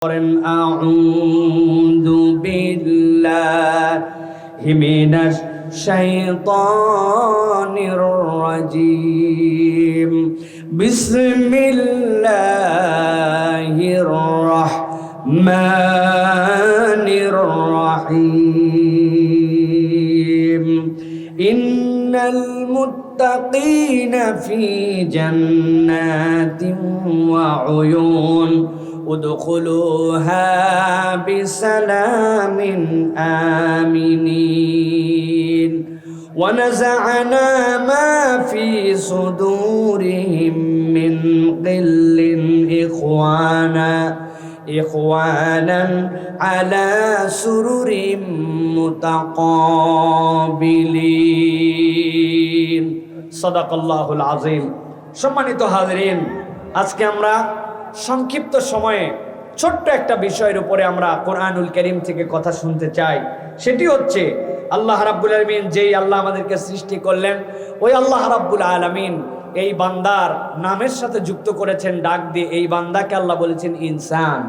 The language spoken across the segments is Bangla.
أعوذ بالله من الشيطان الرجيم بسم الله الرحمن الرحيم إن المتقين في جنات وعيون ادخلوها بسلام آمنين ونزعنا ما في صدورهم من غل إخوانا على سرر متقابلين صدق الله العظيم সম্মানিত হাজরিন, আজকে আমরা সংক্ষিপ্ত সময়ে ছোট্ট একটা বিষয়ের উপরে আমরা কোরআনুল কারীম থেকে কথা শুনতে চাই। সেটি হচ্ছে আল্লাহ রাব্বুল আলামিন, যেই আল্লাহ আমাদেরকে সৃষ্টি করলেন, ওই আল্লাহ রাব্বুল আলামিন এই বান্দার নামের সাথে যুক্ত করেছেন ডাক দিয়ে। এই বান্দাকে আল্লাহ বলেছেন ইনসান।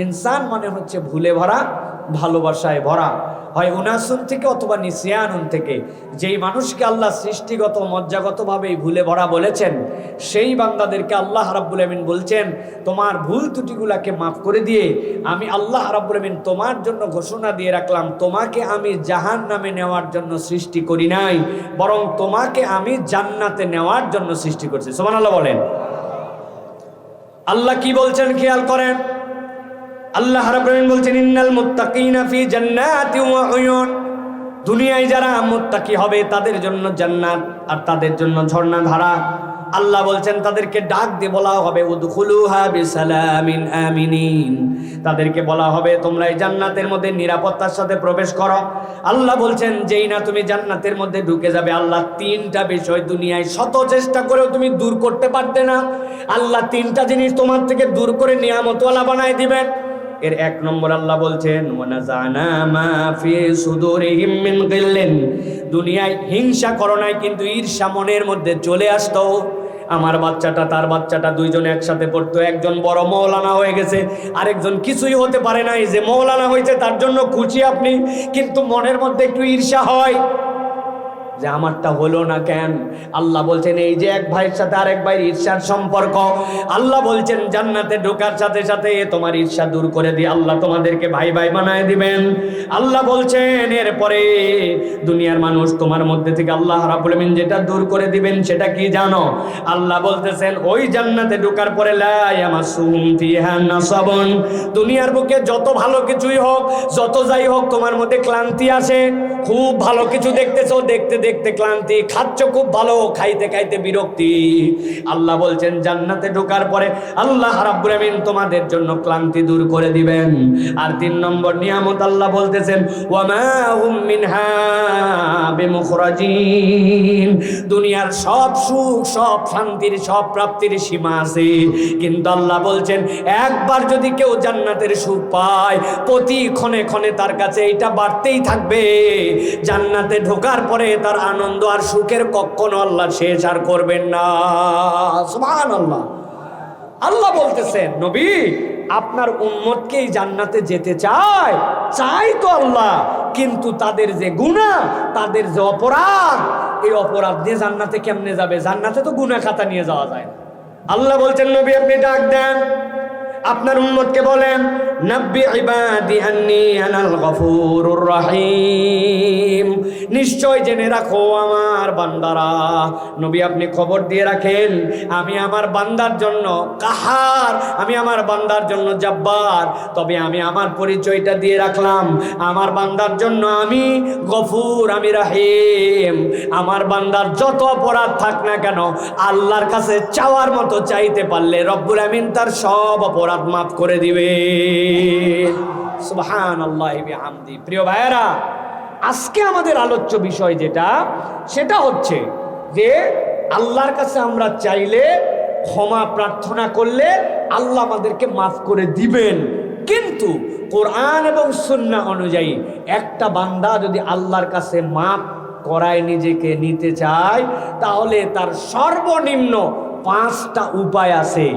ইনসান মানে হচ্ছে ভুলে ভরা, ভালোবাসায় ভরা, হয় উনাসুন থেকে অথবা নিসিয়ানুন থেকে। যেই মানুষকে আল্লাহ সৃষ্টিগত মজ্জাগতভাবে ভুলে ভরা বলেছেন, সেই বান্দাদেরকে আল্লাহ রাব্বুল আমিন বলছেন, তোমার ভুল ত্রুটিগুলোকে মাফ করে দিয়ে আমি আল্লাহ রাব্বুল আমিন তোমার জন্য ঘোষণা দিয়ে রাখলাম, তোমাকে আমি জাহান্নামে নেওয়ার জন্য সৃষ্টি করি নাই, বরং তোমাকে আমি জান্নাতে নেওয়ার জন্য সৃষ্টি করছি। সুবহানাল্লাহ বলেন। আল্লাহ কি বলছেন খেয়াল করেন। আল্লাহ রাব্বুল আলামিন বলছেন, ইন্নাল মুত্তাকিনা ফি জান্নাতি ওয়া উয়ুন। দুনিয়ায় যারা মুত্তাকি হবে তাদের জন্য জান্নাত আর তাদের জন্য ঝর্ণাধারা। আল্লাহ বলছেন তাদেরকে ডাক দিয়ে বলা হবে, উদখুলুহা বিসালামিন আমিনিন। তাদেরকে বলা হবে তোমরা এই জান্নাতের মধ্যে নিরাপত্তার সাথে প্রবেশ করো। আল্লাহ বলছেন যেই না তুমি জান্নাতের মধ্যে ঢুকে যাবে, আল্লাহ তিনটা বিষয় দুনিয়ায় শত চেষ্টা করেও তুমি দূর করতে পারতে না। আল্লাহ তিনটা জিনিস তোমার থেকে দূর করে নিয়ামতওয়ালা বানায় দিবেন। এর এক নম্বর আল্লাহ বলছেন, ওয়ানাজানা মা ফি সুদুরিহিম মিন গিল্লিন। দুনিয়ায় হিংসা করো নাই, কিন্তু ঈর্ষা মনের মধ্যে চলে আসতো। আমার বাচ্চাটা তার বাচ্চাটা দুইজনে একসাথে পড়তো, একজন বড় মৌলানা হয়ে গেছে, আরেকজন কিছুই হতে পারে নাই। যে মৌলানা হয়েছে তার জন্য খুশি আপনি, কিন্তু মনের মধ্যে একটু ঈর্ষা হয় যে আমারটা হলো না কেন। আল্লাহ বলছেন এই যে এক ভাইয়ের সাথে আরেক ভাইয়ের ঈর্ষার সম্পর্ক, আল্লাহ বলছেন জান্নাতে ঢোকার সাথে সাথে তোমার ঈর্ষা দূর করে দিয়ে আল্লাহ তোমাদেরকে ভাই ভাই বানায় দিবেন। আল্লাহ বলছেন এরপরে দুনিয়ার মানুষ তোমার মধ্যে থেকে আল্লাহ রাব্বুল আমিন যেটা দূর করে দিবেন সেটা কি জানো? আল্লাহ বলতেছেন ওই জান্নাতে ঢোকার পরে লা ইয়ামাসুহুম ফিহা নাসাবুন। দুনিয়ার বুকে যত ভালো কিছুই হোক, যত যাই হোক, তোমার মধ্যে ক্লান্তি আসে। খুব ভালো কিছু দেখতেছো, দেখতে দেখতে ক্লান্তি, খাচ্ছ খুব ভালো, খাইতে খাইতে বিরক্তি। আল্লাহ বলছেন জান্নাতে ঢোকার পরে আল্লাহ রাব্বুল আমিন তোমাদের জন্য ক্লান্তি দূর করে দিবেন। আর তিন নম্বর নিয়ামত আল্লাহ বলতেছেন, ওয়ামা হুম মিনহা বিমুখরাজিন। দুনিয়ার সব সুখ, সব শান্তির, সব প্রাপ্তির সীমা আছে, কিন্তু আল্লাহ বলছেন একবার যদি কেউ জান্নাতের সুখ পায়, প্রতি ক্ষণে ক্ষণে তার কাছে এটা বাড়তেই থাকবে। জান্নাতে ঢোকার পরে তার আনন্দ আর সুখের কখনো আল্লাহ শেষ আর করবেন না। সুবহানাল্লাহ। আল্লাহ বলতেছেন নবী আপনার উম্মতকে এই জান্নাতে যেতে চায় তো আল্লাহ, কিন্তু তাদের যে গুনাহ, তাদের যে অপরাধ, এই অপরাধ দিয়ে জান্নাতে কেমনে যাবে? জান্নাতে তো গুনাহ খাতা নিয়ে যাওয়া যায়। আল্লাহ বলছেন নবী আপনি ডাক দেন, আপনার উম্মতকে বলেন, নাব্বি ইবাদি আন্নী আনাল গফুরুর রহিম। নিশ্চয় জেনে রাখো আমার বান্দারা, নবী আপনি খবর দিয়ে রাখেন, আমি আমার বান্দার জন্য কাহার, আমি আমার বান্দার জন্য জব্বার। তবে আমি আমার পরিচয়টা দিয়ে রাখলাম, আমার বান্দার জন্য আমি গফুর, আমি রহিম। আমার বান্দার যত অপরাধ থাক না কেন, আল্লাহর কাছে চাওয়ার মতো চাইতে পারলে রব্বুল আমিন তার সব অপরাধ মাফ করে দিবে। সুবহানাল্লাহি বিহামদি। প্রিয় ভাইয়েরা, আজকে আমাদের আলোচ্য বিষয় যেটা, সেটা হচ্ছে যে আল্লাহর কাছে আমরা চাইলে, ক্ষমা প্রার্থনা করলে আল্লাহ আমাদেরকে মাফ করে দিবেন। কিন্তু কোরআন এবং সুন্নাহ অনুযায়ী একটা বান্দা যদি আল্লাহর কাছে মাফ করায় নিজেকে নিতে চায়, তাহলে তার সর্বনিম্ন 5টা উপায় আছে।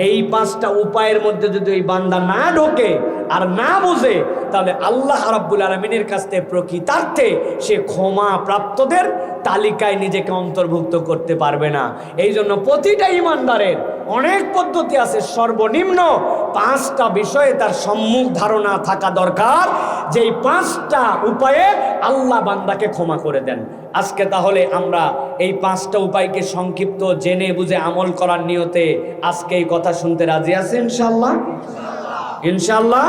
এই 5টা উপায়ের মধ্যে যদি ওই বান্দা না ঢোকে আর না বোঝে, তাহলে আল্লাহ রাব্বুল আলামিনের কাছ থেকে প্রকৃতার্থে সে ক্ষমা প্রাপ্তদের তালিকায় নিজেকে অন্তর্ভুক্ত করতে পারবে না। এই জন্য প্রতিটা ইমানদারের অনেক পদ্ধতি আছে, সর্বনিম্ন 5টা বিষয়ে তার সম্মুখ ধারণা থাকা দরকার, যেই 5টা উপায়ে আল্লাহ বান্দাকে ক্ষমা করে দেন। আজকে তাহলে আমরা এই 5টা উপায়কে সংক্ষিপ্ত জেনে বুঝে আমল করার নিয়তে আজকে এই কথা শুনতে রাজি আছেন ইনশাআল্লাহ? ইনশাআল্লাহ।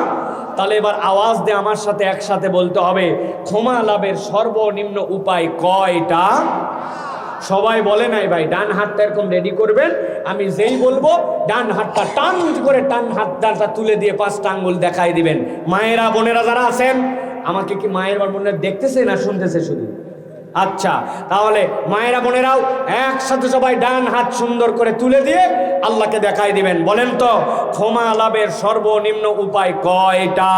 তাহলে এবার আওয়াজ দিয়ে আমার সাথে একসাথে বলতে হবে, ক্ষমা লাভের সর্বনিম্ন উপায় কয়টা? সবাই বলে নাই ভাই, ডান হাতটা এরকম রেডি করবেন, আমি যেই বলবো ডান হাতটা টান করে টান হাতটা তুলে দিয়ে 5টা আঙ্গুল দেখাই দিবেন। মায়েরা বোনেরা যারা আছেন, আমাকে কি মায়ের বোনেরা দেখতেছে না শুনতেছে শুধু? আচ্ছা, তাহলে মায়েরা বোনেরাও একসাথে সবাই ডান হাত সুন্দর করে তুলে দিয়ে আল্লাহকে দেখাই দিবেন। বলেন তো, ক্ষমা লাভের সর্বনিম্ন উপায় কয়টা?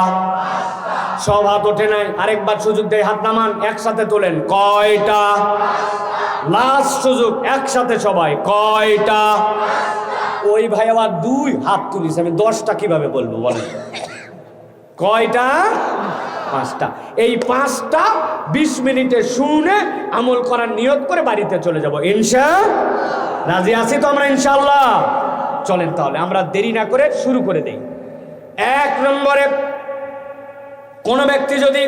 সব হাত ওঠে নাই, আরেকবার সুযোগ দেয়, হাত নামান, একসাথে তোলেন। কয়টা? লাস্ট সুযোগ, একসাথে সবাই, কয়টা? ওই ভাই আবার 2 হাত তুলিস, আমি 10টা কিভাবে বলবো বলেন? কয়টা? 5টা। এই 5টা 20 মিনিটে শুনে আমল করার নিয়ত করে বাড়িতে চলে যাব ইনশাআল্লাহ। রাজি আছি তো আমরা ইনশাআল্লাহ? চলেন তাহলে আমরা দেরি না করে শুরু করে দেই। 1 নম্বরে, কোন ব্যক্তি যদি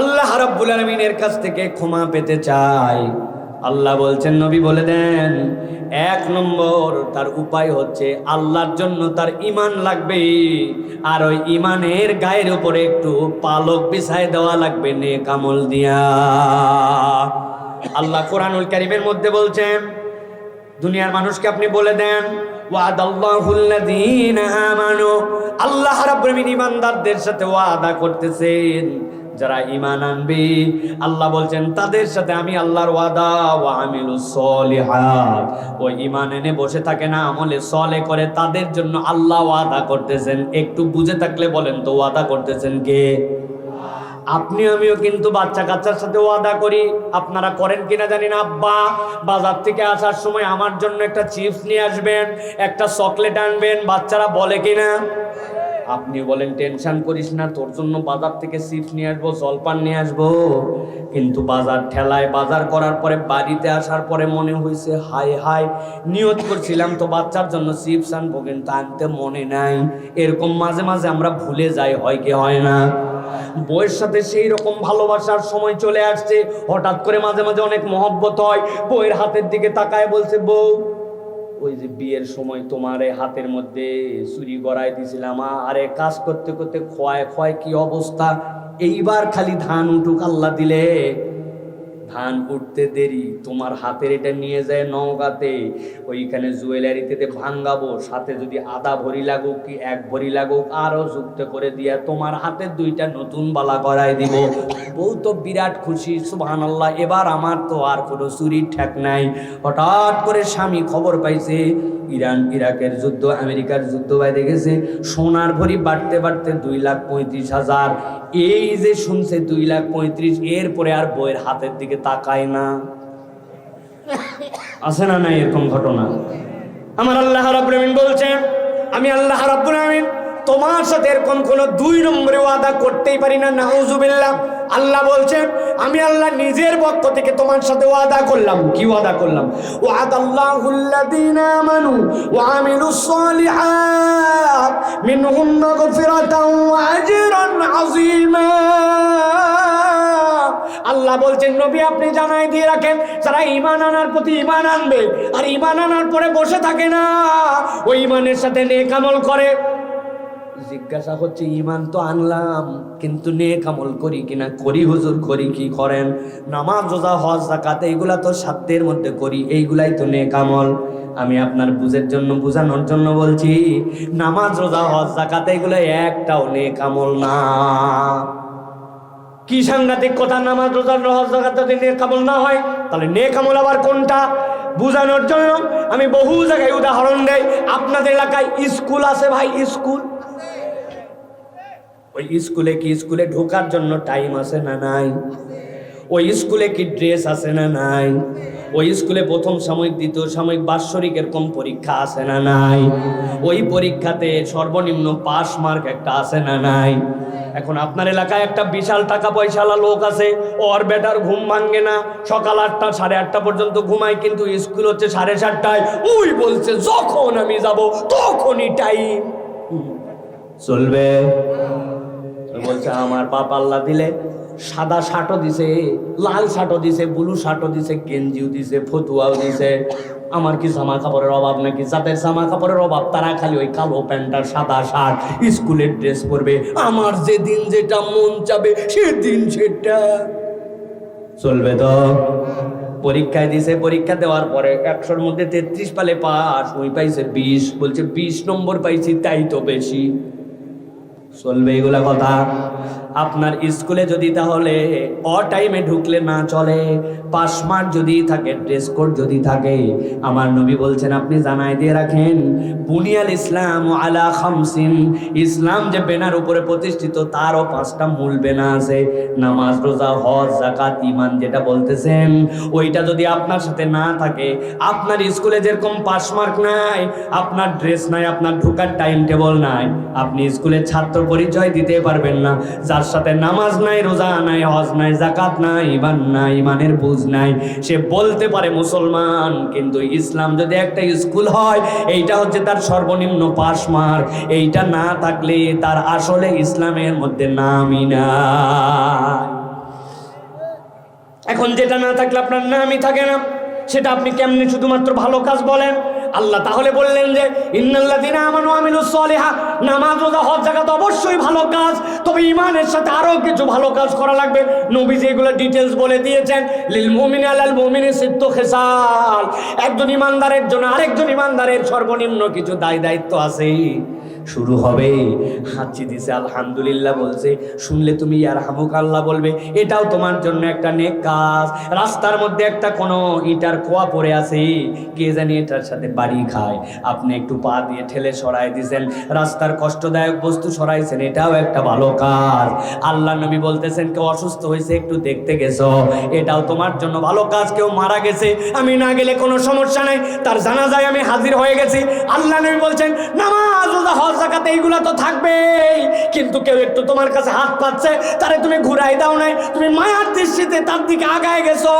আল্লাহ রাব্বুল আলামিনের কাছ থেকে ক্ষমা পেতে চায়, আল্লাহ বলছেন, নবী বলে দেন, 1 নম্বর তার উপায় হচ্ছে আল্লাহর জন্য তার ঈমান লাগবে, আর ওই ঈমানের গায়ের উপরে একটু পালক বিছায় দেওয়া লাগবে নেক আমল দিয়া। আল্লাহ কোরআনুল কারীমের মধ্যে বলছেন, দুনিয়ার মানুষকে আপনি বলে দেন, ওয়াদাল্লাহুল্লাযীনা আমানু, আল্লাহ রাব্বুল আলামিন ঈমানদারদের সাথে ওয়াদা করতেছেন, যারা ঈমান আনবে, আল্লাহ বলছেন তাদের সাথে আমি আল্লাহর ওয়াদা, ওয়া আমিলুস সলিহাত, ওই ঈমান এনে বসে থাকে না, আমলে সলে করে, তাদের জন্য আল্লাহ ওয়াদা করতেছেন। একটু বুঝে থাকলে বলেন তো, ওয়াদা করতেছেন কে? আপনি আমিও কিন্তু বাচ্চা কাচ্চার সাথে ওয়াদা করি, আপনারা করেন কিনা জানি না। আব্বা বাজার থেকে আসার সময় আমার জন্য একটা চিপস নিয়ে আসবেন, একটা চকলেট আনবেন, বাচ্চারা বলে কিনা? আপনি বলেন টেনশন করিস না, তোর জন্য বাজার থেকে চিপস নিয়ে আসবো, জলপান নিয়ে আসবো। কিন্তু বাজার ঠেলায় বাজার করার পরে বাড়িতে আসার পরে মনে হয়েছে, হায় হায়, নিয়ত করছিলাম তো বাচ্চার জন্য চিপস আনবো, কিন্তু আনতে মনে নাই। এরকম মাঝে মাঝে আমরা ভুলে যাই, হয় কি হয় না? বউয়ের সাথে সেই রকম ভালোবাসার সময় চলে আসছে, হঠাৎ করে মাঝে মাঝে অনেক মহব্বত হয়, বউয়ের হাতের দিকে তাকায় বলছে, বউ, ওই যে বিয়ের সময় তোমার হাতের মধ্যে চুরি গড়াই দিছিলাম, আরে কাজ করতে করতে খোয়ায় খোয়ায় কি অবস্থা, এইবার খালি ধান উঠুক আল্লাহ দিলে, ধান উঠতে দেরি, তোমার হাতের এটা নিয়ে যায় নওগাঁতে, ওইখানে জুয়েলারিতে ভাঙ্গাবো, সাথে যদি আধা ভরি লাগুক কি 1 ভরি লাগুক আরো যুক্ত করে দিয়া তোমার হাতের 2টা নতুন বালা করাই দিব। বউ তো বিরাট খুশি, সুবহানাল্লাহ, এবার আমার তো আর কোনো চুরির ঠেক নাই। হঠাৎ করে স্বামী খবর পাইছে, ইরান ইরাকের যুদ্ধ, আমেরিকার যুদ্ধ বাইরে গেছে, সোনার ভরি বাড়তে বাড়তে 2,35,000। এই যে শুনছে 2,35,000, এরপরে আর বইয়ের হাতের দিকে তাকায় না। আছে না নাই এরকম ঘটনা? আমার আল্লাহ রাব্বুল আমিন বলছেন, আমি আল্লাহ রাব্বুল আমিন তোমার সাথে এরকম কোন 2 নম্বরে ওয়াদা করতেই পারি না, নাউজুবিল্লাহ। আল্লাহ বলছেন, আমি আল্লাহ নিজের পক্ষ থেকে তোমার সাথে ওয়াদা করলাম। কি ওয়াদা করলাম? ওয়াদাল্লাহুল্লাযীনা আমানু ওয়া আমিলুস সলিহাত মিনহুম মাগফিরাতাও ওয়া আজরান আযীমা। আল্লাহ বলছেন, নবী আপনি জানাই দিয়ে রাখেন, যারা ঈমান আনার প্রতি ঈমান আনবে আর ঈমান আনার পরে বসে থাকে না, ওই ঈমানের সাথে নেক আমল করে। জিজ্ঞাসা হচ্ছে, ঈমান তো আনলাম কিন্তু নেক আমল করি কিনা? করি হুজুর। করি কি করেন? নামাজ রোজা হজ যাকাত এইগুলা তো সাধ্যের মধ্যে করি, এইগুলাই তো নেক আমল। আমি আপনার বুঝের জন্য, বুঝানোর জন্য বলছি, নামাজ রোজা হজ যাকাত এইগুলো একটাও নেক আমল না। কি সাংঘাতিক কথা! নামাজ রোজা হজ যাকাত যদি নেক আমল না হয়, তাহলে নেক আমল আবার কোনটা? বুঝানোর জন্য আমি বহু জায়গায় উদাহরণ দেই। আপনাদের এলাকায় স্কুল আছে ভাই, স্কুল, ওই স্কুলে কি স্কুলে ঢোকার জন্য টাইম আছে না নাই? ওই স্কুলে কি ড্রেস আছে না নাই? ওই স্কুলে প্রথম সাময়িক, দ্বিতীয় সাময়িক, বাৎসরিক এরকম পরীক্ষা আছে না নাই? ওই পরীক্ষাতে সর্বনিম্ন পাস মার্ক একটা আছে না নাই? এখন আপনার এলাকায় একটা বিশাল টাকা পয়সাওয়ালা লোক আছে, ওর বেটার ঘুম ভাঙে না, সকাল 8টা 8:30 পর্যন্ত ঘুমায়, কিন্তু স্কুল হচ্ছে 7:30টায়। ওই বলছে যখন আমি যাব তখনই টাইম। চলবে? বলছে আমার বাপ আল্লাহ দিলে সাদা শার্টও দিছে, লাল শার্টও দিছে, ব্লু শার্টও দিছে, গেঞ্জিও দিছে, ফতুয়াও দিছে। আমার কি জামা কাপড়ের অভাব নাকি? যাদের জামা কাপড়ের অভাব তারা খালি ওই কালো প্যান্ট আর সাদা শার্ট স্কুলের ড্রেস পরবে। আমার যেদিন যেটা মন চাবে সেদিন সেটা। চলবে তো? পরীক্ষায় দিছে, পরীক্ষা দেওয়ার পরে 100-র মধ্যে 33 পালে পাস, ওই পাইছে 20। বলছে 20 নম্বর পাইছি, তাই তো বেশি। চলবে এগুলা কথা? আপনার স্কুলে যদি তাহলে টাইমে ঢুকলে না চলে, পাস মার্ক যদি থাকে, ড্রেস কোড যদি থাকে, আমার নবী বলছেন আপনি জানাই দিয়ে রাখেন, বুনিয়াল ইসলাম আলা খামসিন, ইসলাম যে বেনার উপরে প্রতিষ্ঠিত তারও 5টা মূল বেনা আছে। নামাজ, রোজা, হজ, যাকাত, ঈমান যেটা বলতেছেন, ওইটা যদি আপনার সাথে না থাকে, আপনার স্কুলে যেরকম পাস মার্ক নাই, আপনার ড্রেস নাই, আপনার ঢোকার টাইম টেবল নাই, আপনি স্কুলের ছাত্র পরিচয় দিতে পারবেন না। যার সাথে নামাজ নাই, রোজা নাই, হজ নাই, যাকাত নাই, ঈমান নাই, ঈমানের বুঝ নাই, সে বলতে পারে মুসলমান, কিন্তু ইসলাম যদি একটা স্কুল হয়, এইটা হচ্ছে তার সর্বনিম্ন পাস মার্ক। এইটা না থাকলে তার আসলে ইসলামের মধ্যে নামই নাই। এখন যেটা না থাকলে আপনার নামই থাকে না, সেটা আপনি কেমনে শুধুমাত্র ভালো কাজ বলেন? আল্লাহ তাহলে বললেন যে ইন্নাল্লাযীনা আমানু ওয়া আমিলুস সলিহাত, নামাজ, রোজা, হজ, যাকাত অবশ্যই ভালো কাজ, তবে ঈমানের সাথে আরো কিছু ভালো কাজ করা লাগবে। নবীজি এগুলো ডিটেইলস বলে দিয়েছেন। লিল মুমিনি আলাল মুমিনি সিত্তু খিসাল, একজন ঈমানদারের জন্য আরেকজন ঈমানদারের সর্বনিম্ন কিছু দায়িত্ব আছে। শুরু হবে, হাঁচি দিছে, আলহামদুলিল্লাহ বলছে, শুনলে তুমি ইয়ারহামুকাল্লাহ বলবে, এটাও তোমার জন্য একটা নেক কাজ। রাস্তার মধ্যে একটা কোনো ইটার কোয়া পড়ে আছে, কে জানি এটার সাথে বাড়ি খায়, আপনি একটু পা দিয়ে ঠেলে সরাই দিয়েছেন, রাস্তার কষ্টদায়ক বস্তু সরাইছেন, এটাও একটা ভালো কাজ। আল্লাহ নবী বলতেছেন কেউ অসুস্থ হয়েছে একটু দেখতে গেছো, এটাও তোমার জন্য ভালো কাজ। কেউ মারা গেছে, আমি না গেলে কোনো সমস্যা নাই, তার জানাজায় আমি হাজির হয়ে গেছি। আল্লাহ নবী বলছেন নামাজ, রোজা, হজ, যাকাত এইগুলা তো থাকবেই, কিন্তু কেউ একটু তোমার কাছে হাত পাচ্ছে, তারে তুমি ঘুরাই দাও নাই, তুমি মায়ার দৃষ্টিতে তার দিকে আগায় গেছো।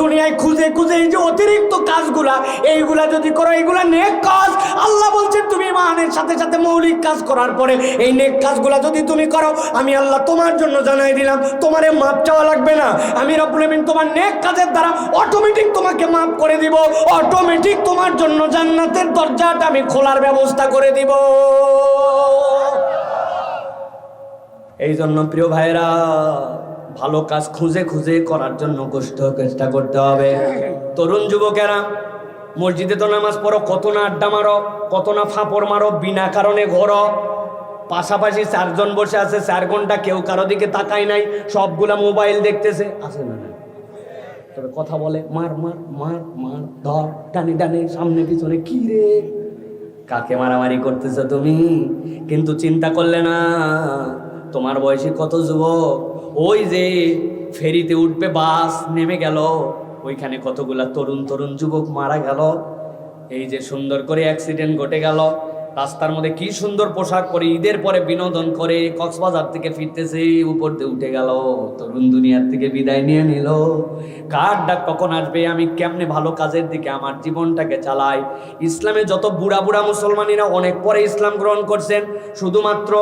দুনিয়ায় খুঁজে খুঁজে এই যে অতিরিক্ত কাজগুলা, এইগুলা যদি করো, এইগুলা নেক কাজ। আল্লাহ বলছেন তুমি ইমানের সাথে সাথে মৌলিক কাজ করার পরে এই নেক কাজগুলা যদি তুমি করো, আমি আল্লাহ তোমার জন্য জানাই দিলাম, তোমারে মাপ চাওয়া লাগবে না। আমি রব্বুল আমিন তোমার নেক কাজের দ্বারা অটোমেটিক তোমাকে মাফ করে দিব, অটোমেটিক তোমার জন্য জান্নাতের দরজাটা আমি খোলার ব্যবস্থা করে দিব। এই জন্য প্রিয় ভাইরা, ভালো কাজ খুঁজে খুঁজে করার জন্য চেষ্টা করতে হবে। তরুণ যুবকেরা, মসজিদে তো নামাজ পড়ো, কত না আড্ডা মারো, কত না ফাঁপড় মারো, বিনা কারণে ঘোরো, পাশাপাশি 4 জন বসে আছে, 4 ঘন্টা কেউ কারো দিকে তাকায় নাই, সবগুলা মোবাইল দেখতেছে, আছে না? তবে কথা বলে মার মার মার মার, ধর, টানি টানি, সামনে পিছনে, কি রে কাকে মারামারি করতেছো তুমি? কিন্তু চিন্তা করলে না, তোমার বয়সী কত যুবক ওই যে ফেরিতে উঠবে, বাস নেমে গেল, ওইখানে কতগুলা তরুণ তরুণ যুবক মারা গেল। এই যে সুন্দর করে অ্যাক্সিডেন্ট ঘটে গেল, রাস্তার মধ্যে কি সুন্দর পোশাক পরে ঈদের পরে বিনোদন করে কক্সবাজার থেকে ফিরতেছে, উপর দিয়ে উঠে গেল, তরুণ দুনিয়ার থেকে বিদায় নিয়ে নিল। কার ডাক কখন আসবে? আমি কেমনে ভালো কাজের দিকে আমার জীবনটাকে চালাই? ইসলামে যত বুড়া বুড়া মুসলমানেরা অনেক পরে ইসলাম গ্রহণ করছেন, শুধুমাত্র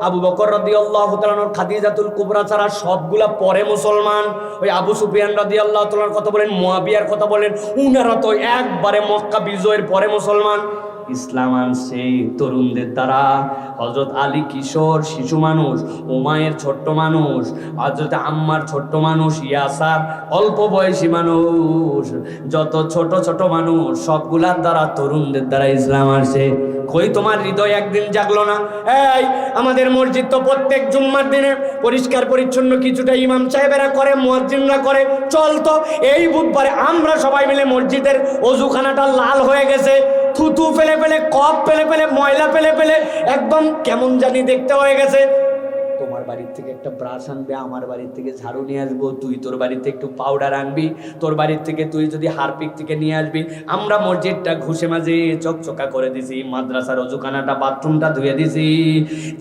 আবু বকর রাদিয়াল্লাহু তাআলা আর খাদিজাতুল কুবরা ছাড়া সবগুলা পরে মুসলমান। ওই আবু সুফিয়ান রাদিয়াল্লাহু তাআলার কথা বলেন, মুয়াবিয়ার কথা বলেন, উনারা তো একবারে মক্কা বিজয়ের পরে মুসলমান। ইসলাম আনছে তরুণদের দ্বারা। হযরত আলী কিশোর শিশু মানুষ, উমায়ের ছোট্ট মানুষ, হযরত আম্মার ছোট্ট মানুষ, ইয়াসার অল্প বয়সী মানুষ, যত ছোট ছোট মানুষ সবগুলার দ্বারা তরুণদের দ্বারা ইসলাম আসছে। কই তোমার হৃদয় একদিন জাগলো না? এই আমাদের মসজিদ তো প্রত্যেক জুম্মার দিনে পরিষ্কার পরিচ্ছন্ন কিছুটা ইমাম সাহেবেরা করে, মুয়াজ্জিনরা করে, চলতো। এই বুধবারে আমরা সবাই মিলে মসজিদের ওযুখানাটা লাল হয়ে গেছে, থুতু ফেলে ফেলে, কপ ফেলে ফেলে, ময়লা ফেলে ফেলে একদম কেমন জানি দেখতে হয়ে গেছে। তোমার বাড়ির থেকে একটা ব্রাশ আনবে, আমার বাড়ির থেকে ঝাড়ু নিয়ে আসবো, তুই তোর বাড়িতে একটু পাউডার আনবি, তোর বাড়ির থেকে তুই যদি হারপিক থেকে নিয়ে আসবি। আমরা মসজিদটা ঘুষে মাঝে চকচকা করে দিছি, মাদ্রাসার অজুখানাটা বাথরুমটা ধুয়ে দিছি।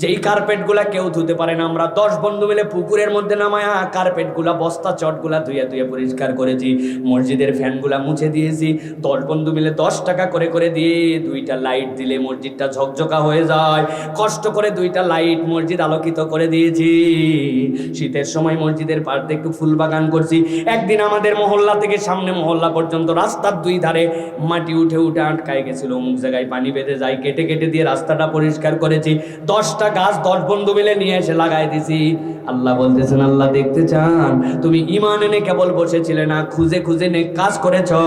যেই কার্পেটগুলা কেউ ধুতে পারে না, আমরা 10 বন্ধু মিলে পুকুরের মধ্যে নামায়া কার্পেটগুলা বস্তা চটগুলা ধুয়ে ধুয়ে পরিষ্কার করেছি। মসজিদের ফ্যানগুলা মুছে দিয়েছি। 10 বন্ধু মিলে 10 টাকা করে করে দিয়ে 2টা লাইট দিলে মসজিদটা ঝকঝকা হয়ে যায়। কষ্ট করে 2টা লাইট মসজিদ আলোকিত করে দিয়েছি। শীতের সময় মসজিদের পাশ দিয়ে একটু ফুল বাগান করছি। একদিন আমাদের মহল্লা থেকে সামনে মহল্লা পর্যন্ত রাস্তার 2 ধারে মাটি উঠে উঠে আটকায় গেছিল, অমুক জায়গায় পানি বেঁধে যায়, কেটে কেটে দিয়ে রাস্তাটা পরিষ্কার করেছি। 10টা গাছ 10 বন্ধু মিলে নিয়ে এসে লাগাই দিছি। আল্লাহ বলতেছেন, আল্লাহ দেখতে চান তুমি ঈমান এনে কেবল বসেছিলে না, খুঁজে খুঁজে নেক কাজ করেছো।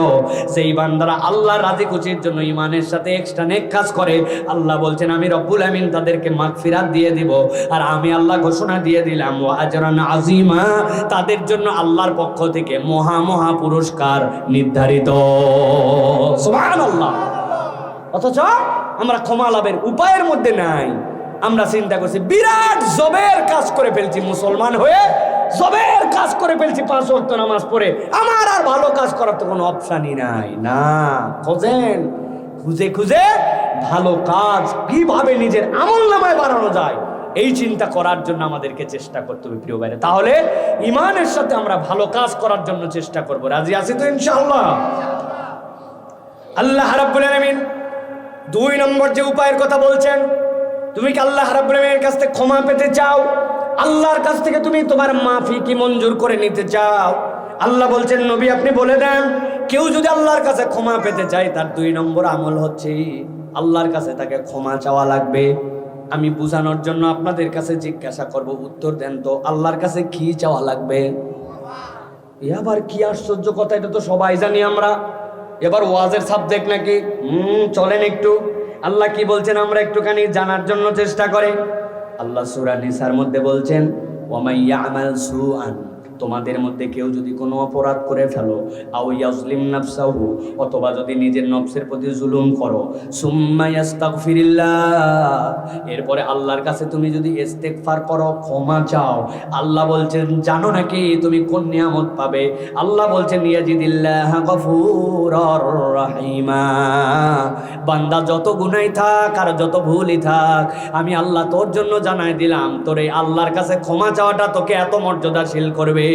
সেই বান্দারা আল্লাহ রাজি খুশির জন্য ঈমানের সাথে এক্সট্রা নেক কাজ করে। আল্লাহ বলছেন আমি রব্বুল আমিন তাদেরকে মাগফিরাত দিয়ে দিব। আর আমি আল্লাহ ঘোষণা দিয়ে দিলাম ওয়া আজরান আযীমা, তাদের জন্য আল্লাহর পক্ষ থেকে মহা মহা পুরস্কার নির্ধারিত। সুবহানাল্লাহ। অথচ আমরা ক্ষমা লাভের উপায়ের মধ্যে নাই। আমরা চিন্তা করছি বিরাট জবের কাজ করে ফেলছি, মুসলমান হয়ে জবের কাজ করে ফেলছি, 5 ওয়াক্ত নামাজ পড়ে আমার আর ভালো কাজ করার তো কোনো অপশনই নাই। না, খোঁজেন, খুঁজে খুঁজে ভালো কাজ কিভাবে নিজের আমলনামায় বাড়ানো যায় এই চিন্তা করার জন্য আমাদেরকে চেষ্টা করতে হবে প্রিয় ভাইরা। তাহলে ঈমানের সাথে আমরা ভালো কাজ করার জন্য চেষ্টা করব। রাজি আছি তো ইনশাআল্লাহ? আল্লাহ রাব্বুল আলামিন 2 নম্বর যে উপায়ের কথা বলছেন, তুমি কি আল্লাহ রাব্বুল আলামিনের কাছ থেকে ক্ষমা পেতে চাও? আল্লাহর কাছ থেকে তুমি তোমার মাফি কি মঞ্জুর করে নিতে চাও? আল্লাহ বলছেন নবী আপনি বলে দেন, কেউ যদি আল্লাহর কাছে ক্ষমা পেতে চায় তার 2 নম্বর আমল হচ্ছে আল্লাহর কাছে তাকে ক্ষমা চাওয়া লাগবে। আমি বুঝানোর জন্য আপনাদের কাছে জিজ্ঞাসা করব, উত্তর দেন তো আল্লাহর কাছে কি চাওয়া লাগবে? আবার কি আশ্চর্য কথা, এটা তো সবাই জানি আমরা। এবার ওয়াজের সাবজেক্ট নাকি? চলেন একটু আল্লাহ কি বলছেন আমরা একটুখানি জানার জন্য চেষ্টা করে। আল্লাহ সূরা নিসার মধ্যে বলছেন ওয়ামাই ইয়ামাল সুআন, তোমাদের মধ্যে কেউ যদি কোনো অপরাধ করে ফেলো, আও ইয়াজলিম নাফসাহু, অথবা যদি নিজের নফসের প্রতি জুলুম করো, সুম্মা ইস্তাগফিরিল্লাহ, এরপরে আল্লাহর কাছে তুমি যদি ইস্তেগফার করো, ক্ষমা চাও, আল্লাহ বলছেন জানো নাকি তুমি কোন নিয়ামত পাবে? আল্লাহ বলছেন ইয়াজিদিল্লাহ গফুরুর রহিমা, বান্দা যত গুনাহ থাক আর যত ভুলই থাক, আমি আল্লাহ তোর জন্য জানাই দিলাম, তোর এই আল্লাহর কাছে ক্ষমা চাওয়াটা তোকে এত মর্যাদাশীল করবে।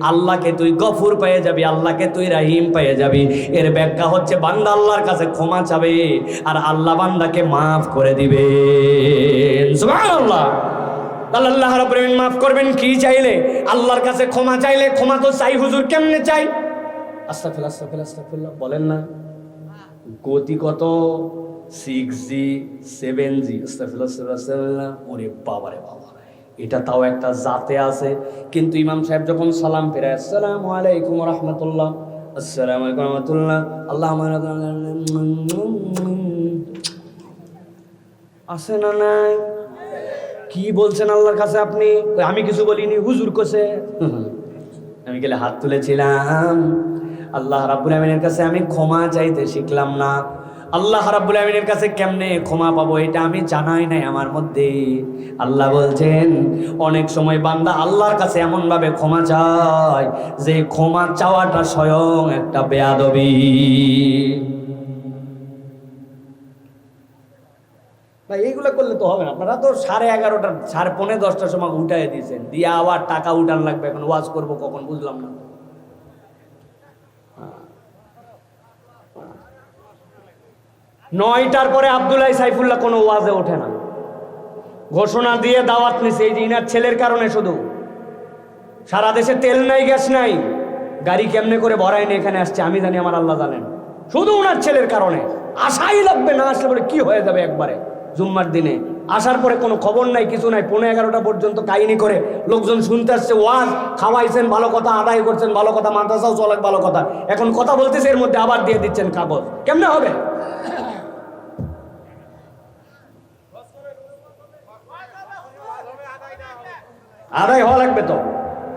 আল্লাহকে তুই গফুর পেয়ে যাবি, আল্লাহকে তুই রহিম পেয়ে যাবি। এর ব্যাখ্যা হচ্ছে বান্দা আল্লাহর কাছে ক্ষমা চাবে আর আল্লাহ বান্দাকে মাফ করে দিবে। সুবহানাল্লাহ। আল্লাহ রাব্বুল আলামিন মাফ করবেন কি চাইলে? আল্লাহর কাছে ক্ষমা চাইলে। ক্ষমা তো চাই হুজুর, কেমনে চাই? আস্তাগফিরুল্লাহ আস্তাগফিরুল্লাহ আস্তাগফিরুল্লাহ বলেন না, গতি কত 6G 7G আস্তাগফিরুল্লাহ আস্তাগফিরুল্লাহ। ওরে বাবা রে বাবা, এটা তাও একটা জাতে আছে। কিন্তু ইমাম সাহেব যখন সালাম ফেরায় আসসালামু আলাইকুম ওয়া রাহমাতুল্লাহ, আসসালামু আলাইকুম ওয়া রাহমাতুল্লাহ, আল্লাহুম্মা আছে না নাই? কি বলছেন আল্লাহর কাছে আপনি? আমি কিছু বলিনি, হুজুর কইছে। আমি গেলে হাত তুলেছিলাম। আল্লাহ রাব্বুল আমিনের কাছে আমি ক্ষমা চাইতে শিখলাম না। আল্লাহ রাব্বুল আমিনের কাছে কেমনে ক্ষমা পাবো এটা আমি জানাই নাই আমার মধ্যে। আল্লাহ বলছেন অনেক সময় বান্দা আল্লাহর কাছে এমন ভাবে ক্ষমা চায় যে ক্ষমা চাওয়াটা স্বয়ং একটা বেয়াদবি। ভাই এইগুলো করলে তো হবে না। আপনারা তো 11:30 11:45 সময় উঠাই দিয়েছেন, দিয়ে আবার টাকা উঠান লাগবে। এখন ওয়াজ করবো কখন বুঝলাম না। 9টার পরে আব্দুল্লাহ সাইফুল্লাহ কোনো ওয়াজে ওঠে না। ঘোষণা দিয়ে দাওয়াত নিছে এই যে ইনার ছেলের কারণে। শুধু সারা দেশে তেল নাই, গ্যাস নাই, গাড়ি কেমনে করে ভরায় নিয়ে এখানে আসছে আমি জানি, আমার আল্লাহ জানেন। শুধু ওনার ছেলের কারণে আসাই লাগবে, না আসলে বলে কি হয়ে যাবে একবারে জুম্মার দিনে। আসার পরে কোনো খবর নাই, কিছু নাই, 11:15 পর্যন্ত কাহিনী করে লোকজন শুনতে আসছে। ওয়াজ খাওয়াইছেন ভালো কথা, আদায় করছেন ভালো কথা, মাদ্রাসাও চলে ভালো কথা, এখন কথা বলতেছে এর মধ্যে আবার দিয়ে দিচ্ছেন কাগজ। কেমনে হবে? আদায় হওয়া লাগবে তো।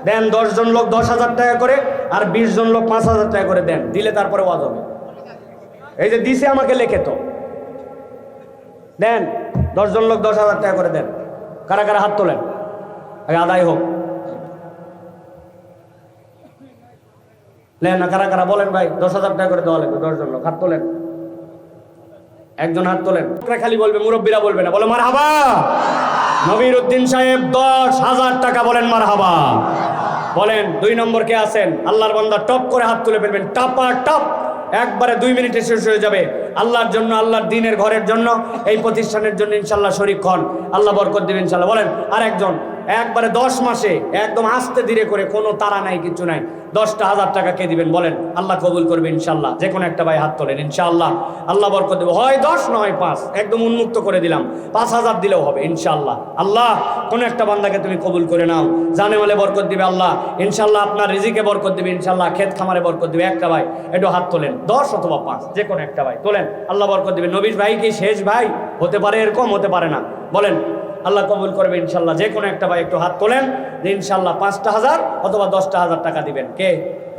দেন 10 জন লোক 10,000 টাকা করে, আর 20 জন লোক 5,000 টাকা করে দেন, দিলে তারপরে ওয়াজ হবে। এই যে দিছে আমাকে লেখে তো দেন, 10 জন লোক 10,000 টাকা করে দেন। কারা কারা হাত তোলেন? আদায় হোক। না কারা কারা বলেন ভাই, 10,000 টাকা করে দেওয়া লাগবে 10 জন লোক। হাত তোলেন, একজন হাত তোলেন। খালি বলবে, মুরব্বীরা বলবে না। বলে মারহাবা। নবীর উদ্দিন সাহেব 10,000 টাকা বলেন মারহাবা। বলেন 2 নম্বর কে আছেন? আল্লাহর বান্দা টপ করে হাত তুলে ফেলবেন, টাপা টপ, একবারে 2 মিনিটে শেষ হয়ে যাবে। আল্লাহর জন্য, আল্লাহর দ্বীনের ঘরের জন্য, এই প্রতিষ্ঠানের জন্য ইনশাআল্লাহ শরীক হন, আল্লাহ বরকত দিবেন ইনশাআল্লাহ। বলেন আর একজন, একবারে 10 মাসে একদম আস্তে ধীরে করে, কোনো তাড়া নাই, কিছু নাই, 10,000 টাকা কে দিবেন? বলেন, আল্লাহ কবুল করবে ইনশাআল্লাহ। যে কোনো একটা ভাই হাত তোলেন, ইনশাআল্লাহ আল্লাহ বরকত দেবে। হয় 10 নয় 5, একদম উন্মুক্ত করে দিলাম, 5,000 দিলেও হবে ইনশাআল্লাহ। আল্লাহ কোনো একটা বান্দাকে তুমি কবুল করে নাও, জানে মালে বরকত দিবে আল্লাহ ইনশাআল্লাহ, আপনার রিজিকে বরকত দিবে ইনশাআল্লাহ, ক্ষেত খামারে বরকত দিবে। একটা ভাই একটু হাত তোলেন, 10 অথবা 5, যে কোনো একটা ভাই তোলেন, আল্লাহ বরকত দিবে। নবীর ভাই কি শেষ ভাই? হতে পারে এরকম, হতে পারে না। বলেন, আল্লাহ কবুল করবে ইনশাআল্লাহ। যে কোনো একটা ভাই একটু হাত তোলেন, যে ইনশাআল্লাহ 5,000 অথবা 10,000 টাকা দিবেন। কে?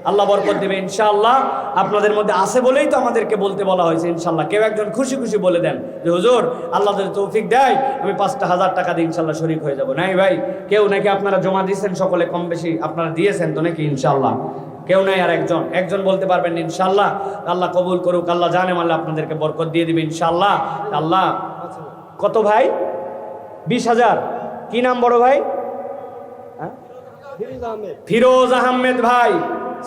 আল্লাহ বরকত দিবে ইনশাআল্লাহ। আপনাদের মধ্যে আছে বলেই তো আমাদেরকে বলতে বলা হয়েছে ইনশাআল্লাহ। কেউ একজন খুশি খুশি বলে দেন যে হুজুর আল্লাহ যদি তৌফিক দেয় আমি 5,000 টাকা দিয়ে ইনশাআল্লাহ শরীক হয়ে যাব। নাই ভাই, কেউ নাকি আপনারা জমা দিয়েছেন, সকলে কম বেশি আপনারা দিয়েছেন তো নাকি? ইনশাআল্লাহ কেউ নাই। আর একজন বলতে পারবেন ইনশাআল্লাহ। আল্লাহ কবুল করুক, আল্লাহ জানে মাল্লাহ আপনাদেরকে বরকত দিয়ে দিবে ইনশাআল্লাহ। আল্লাহ কত ভাই? 20,000। কি নাম বড় ভাই? ফিরোজ আহমেদ ভাই।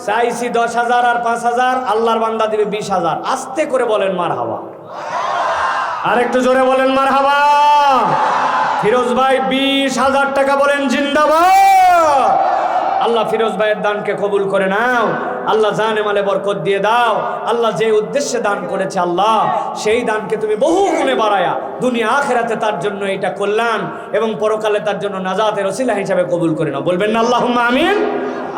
চাইছি 10,000 আর 5,000, আল্লাহর বান্দা দিবে 20,000। আস্তে করে বলেন মারহাবা। আর একটু জোরে বলেন মারহাবা। ফিরোজ ভাই 20,000 টাকা বলেন জিন্দাবাদ। আল্লাহ ফিরোজ ভাইয়ের দানকে কবুল করে নাও, আল্লাহ জানে মালে বরকত দিয়ে দাও। আল্লাহ যে উদ্দেশ্যে দান করেছে আল্লাহ সেই দানকে তুমি বহু গুণে বাড়ায়া দুনিয়া আখিরাতে তার জন্য এটা কল্যাণ এবং পরকালে তার জন্য নাজাতের ওসিলা হিসাবে কবুল করে নাও। বলবেন না আল্লাহুম্মা আমিন।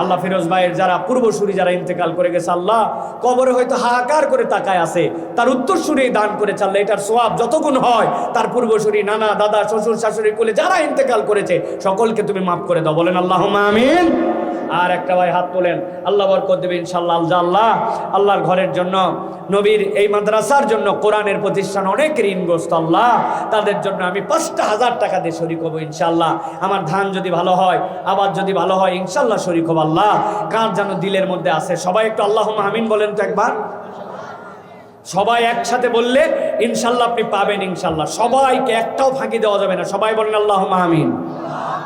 আল্লাহ ফিরোজ ভাইয়ের যারা পূর্বসূরি যারা ইন্তেকাল করে গেছে, আল্লাহ কবরে হয়তো হাহাকার করে তাকায় আছে, তার উত্তরসূরি দান করেছে আল্লাহ, এটার সওয়াব যত গুণ হয় তার পূর্বসূরি, নানা দাদা শ্বশুর শাশুড়ি কোলে যারা ইন্তেকাল করেছে সকলকে তুমি মাফ করে দাও। বলেন আল্লাহুম্মা আমিন। আর একটা ভাই হাত তোলেন, আল্লাহ বরকত দেবে ইনশাআল্লাহ। আল্লাহ আল্লাহর ঘরের জন্য, নবীর এই মাদ্রাসার জন্য, কোরআনের প্রতিষ্ঠান অনেক ঋণগ্রস্ত আল্লাহ, তাদের জন্য আমি 5,000 টাকা দিয়ে শরীক হবো ইনশাআল্লাহ। আমার ধান যদি ভালো হয়, আবার যদি ভালো হয় ইনশাআল্লাহ শরীক হবো। আল্লাহ কার যেন দিলের মধ্যে আছে, সবাই একটু আল্লাহুম্মা আমিন বলেন তো একবার। সবাই একসাথে বললে ইনশাআল্লাহ আপনি পাবেন ইনশাআল্লাহ। সবাইকে একটাও ফাঁকি দেওয়া যাবে না, সবাই বলেন আল্লাহুম্মা আমিন।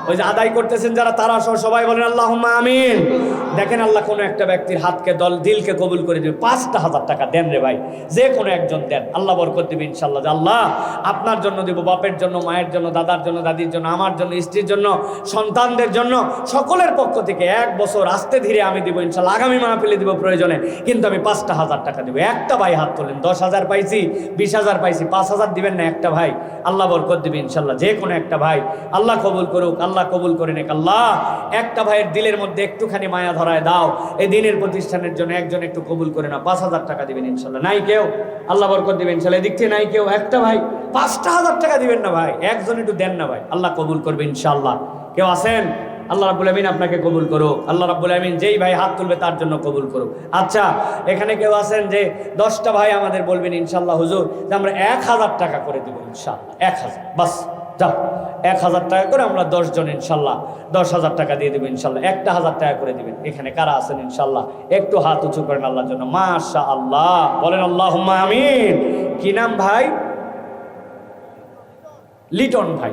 ওই যে আদায় করতেছেন যারা, তারা সহ সবাই বলেন আল্লাহুম্মা আমিন। দেখেন আল্লাহ কোনো একটা ব্যক্তির হাতকে, দিলকে কবুল করে দেবে। 5,000 টাকা দেন রে ভাই, যে কোনো একজন দেন, আল্লাহ বরকত দিবে ইনশাআল্লাহ। যে আল্লাহ আপনার জন্য দিব, বাপের জন্য, মায়ের জন্য, দাদার জন্য, দাদির জন্য, আমার জন্য, স্ত্রীর জন্য, সন্তানদের জন্য, সকলের পক্ষ থেকে 1 বছর আস্তে ধীরে আমি দিব ইনশাআল্লাহ। আগামী মাহফিলে দিব প্রয়োজনে, কিন্তু আমি 5,000 টাকা দিব। একটা ভাই হাত তোলেন। 10,000 পাইছি, 20,000 পাইছি, 5,000 দিবেন না? একটা ভাই, আল্লাহ বরকত দিবে ইনশাআল্লাহ। যে কোনো একটা ভাই, আল্লাহ কবুল করুক, আল্লাহ কবুল করে নেক। আল্লাহ একটা ভাইয়ের দিলের মধ্যে একটুখানি মায়া ধরায় দাও, এই দিনের প্রতিষ্ঠানের জন্য একজন একটু কবুল করে না। 5,000 টাকা দিবেন ইনশাআল্লাহ। নাই কেউ? আল্লাহ বরকত দিবেন ইনশাআল্লাহ। এদিক থেকে নাই কেউ? একটা ভাই 5,000 টাকা দিবেন না ভাই, একজন একটু দেন না ভাই, আল্লাহ কবুল করবে ইনশাআল্লাহ। কেউ আছেন? আল্লাহ রাব্বুল আমিন আপনাকে কবুল করুক। আল্লাহ রাব্বুল আমিন যেই ভাই হাত তুলবে তার জন্য কবুল করুক। আচ্ছা, এখানে কেউ আছেন যে 10টা ভাই আমাদের বলবেন ইনশাআল্লাহ হুজুর যে আমরা 1,000 টাকা করে দিব ইনশাআল্লাহ। 1,000 বাস, যাও 1,000 টাকা করে আমরা 10 জন ইনশাআল্লাহ 10,000 টাকা দিয়ে দেবো ইনশাআল্লাহ। 1,000 টাকা করে দিবেন। এখানে কারা আছেন ইনশাআল্লাহ একটু হাত উঁচু করেন আল্লাহর জন্য। মাশাআল্লাহ, বলেন আল্লাহুম্মা আমিন। কি নাম ভাই? লিটন ভাই।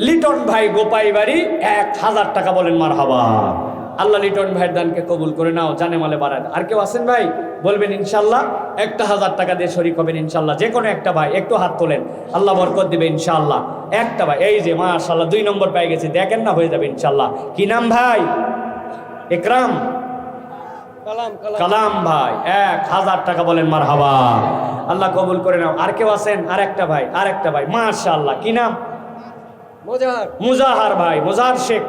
লিটন ভাই গোপাই বাড়ি, 1,000 টাকা বলেন মারহাবা। আল্লাহ লিটন ভাইয়ের দানকে কবুল করে নাও, জানে মালে বাড়ায়। আর কেউ আছেন ভাই বলবেন ইনশাআল্লাহ 1,000 টাকা দিয়ে শরীক হবেন ইনশাআল্লাহ। যে কোনো একটা ভাই একটু হাত তোলেন, আল্লাহ বরকত দিবে ইনশাআল্লাহ। একটা ভাই, এই যে মাশাআল্লাহ 2 নম্বর পেয়ে গেছে, দেখেন না, হয়ে যাবে ইনশাআল্লাহ। কি নাম ভাই? ইকরাম কালাম ভাই, 1,000 টাকা বলেন মারহাবা। আল্লাহ কবুল করে নাও। আর কেউ আছেন? আর একটা ভাই মাশাআল্লাহ। কি নাম? মুজাহার ভাই, মুজাহার শেখ,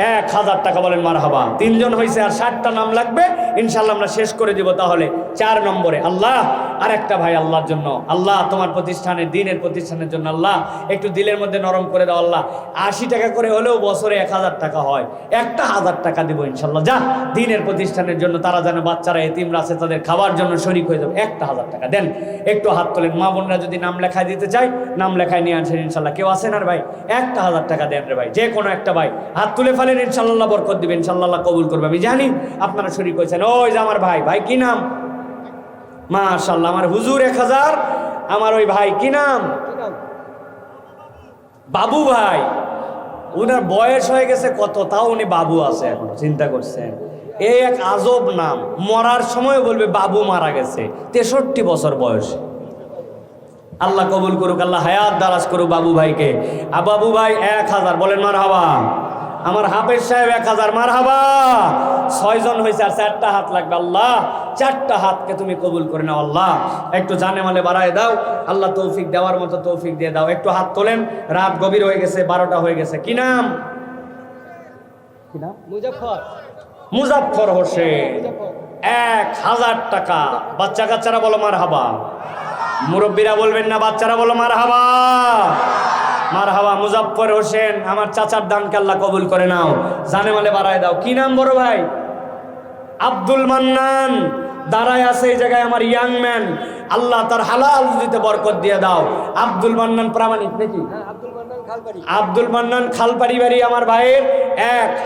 1,000 টাকা বলেন মারহাবা। 3 জন হয়েছে, আর 60টা নাম লাগবে ইনশাআল্লাহ আমরা শেষ করে দিব। তাহলে 4 নম্বরে আল্লাহ আর একটা ভাই আল্লাহর জন্য, আল্লাহ তোমার প্রতিষ্ঠানের, দিনের প্রতিষ্ঠানের জন্য আল্লাহ একটু দিলের মধ্যে নরম করে দাও আল্লাহ। 80 টাকা করে হলেও বছরে 1000 টাকা হয়, একটা 1000 টাকা দিব ইনশাল্লাহ। যা দিনের প্রতিষ্ঠানের জন্য, তারা যেন বাচ্চারা এতিমরা আছে তাদের খাবার জন্য শরিক হয়ে যাবে, একটা 1000 টাকা দেন। একটু হাত তোলেন, মা বোনরা যদি নাম লেখায় দিতে চাই নাম লেখায় নিয়ে আসেন ইনশাল্লাহ। কেউ আসেন আর ভাই একটা 1000 টাকা দেন রে ভাই, যে কোনো একটা ভাই হাত তুলে ফেলেন, ইনশাল্লাহ বরকত দিবেন, ইনশাল্লাহ কবুল করবে। আমি জানি আপনারা শরিক হয়েছেন। ওই যে আমার ভাই, ভাই কি নাম? মাশাআল্লাহ, আমার হুজুর 1000, আমার ওই ভাই কি নাম? বাবু ভাই। উনার বয়স হয়ে গেছে কত, তাও উনি বাবু আছে এখনো, চিন্তা করছেন? এই এক আজব নাম, মরার সময় বলবে বাবু মারা গেছে, 63 বছর বয়স। আল্লাহ কবুল করুক, আল্লাহ হায়াত দারাজ করুক বাবু ভাইকে। বাবু ভাই 1000 বলেন মারহাবা। আমার হাফেজ সাহেব 1000 মারহাবা। 6 জন হয়েছে, আর 4টা হাত লাগবে আল্লাহ, 4টা হাতকে তুমি কবুল করে নাও আল্লাহ। একটু জানে মালে বাড়ায় দাও আল্লাহ, তৌফিক দেওয়ার মতো তৌফিক দিয়ে দাও। একটু হাত তোলেন, রাত গভীর হয়ে গেছে, 12টা হয়ে গেছে। কি নাম? মুজাফফর হোসেন। 1000 টাকা। বাচ্চা কাচ্চারা বলো মারহাবা, মুরব্বীরা বলবেন না, বাচ্চারা বলো মারহাবা। মারহাবা। মুজাফফর হোসেন, আমার চাচার দানকে আল্লাহ কবুল করে নাও, জানে মালে বাড়ায় দাও। কি নাম বড় ভাই? আব্দুল মান্নান। দাঁড়ায় আছে এই জায়গায় আমার ইয়াং ম্যান, আল্লাহ তার হালাল রুজিতে বরকত দিয়ে দাও। আব্দুল মান্নান প্রামাণিক নাকি? আব্দুল মান্নান খালপাড়ি বাড়ি আমার ভাইয়ের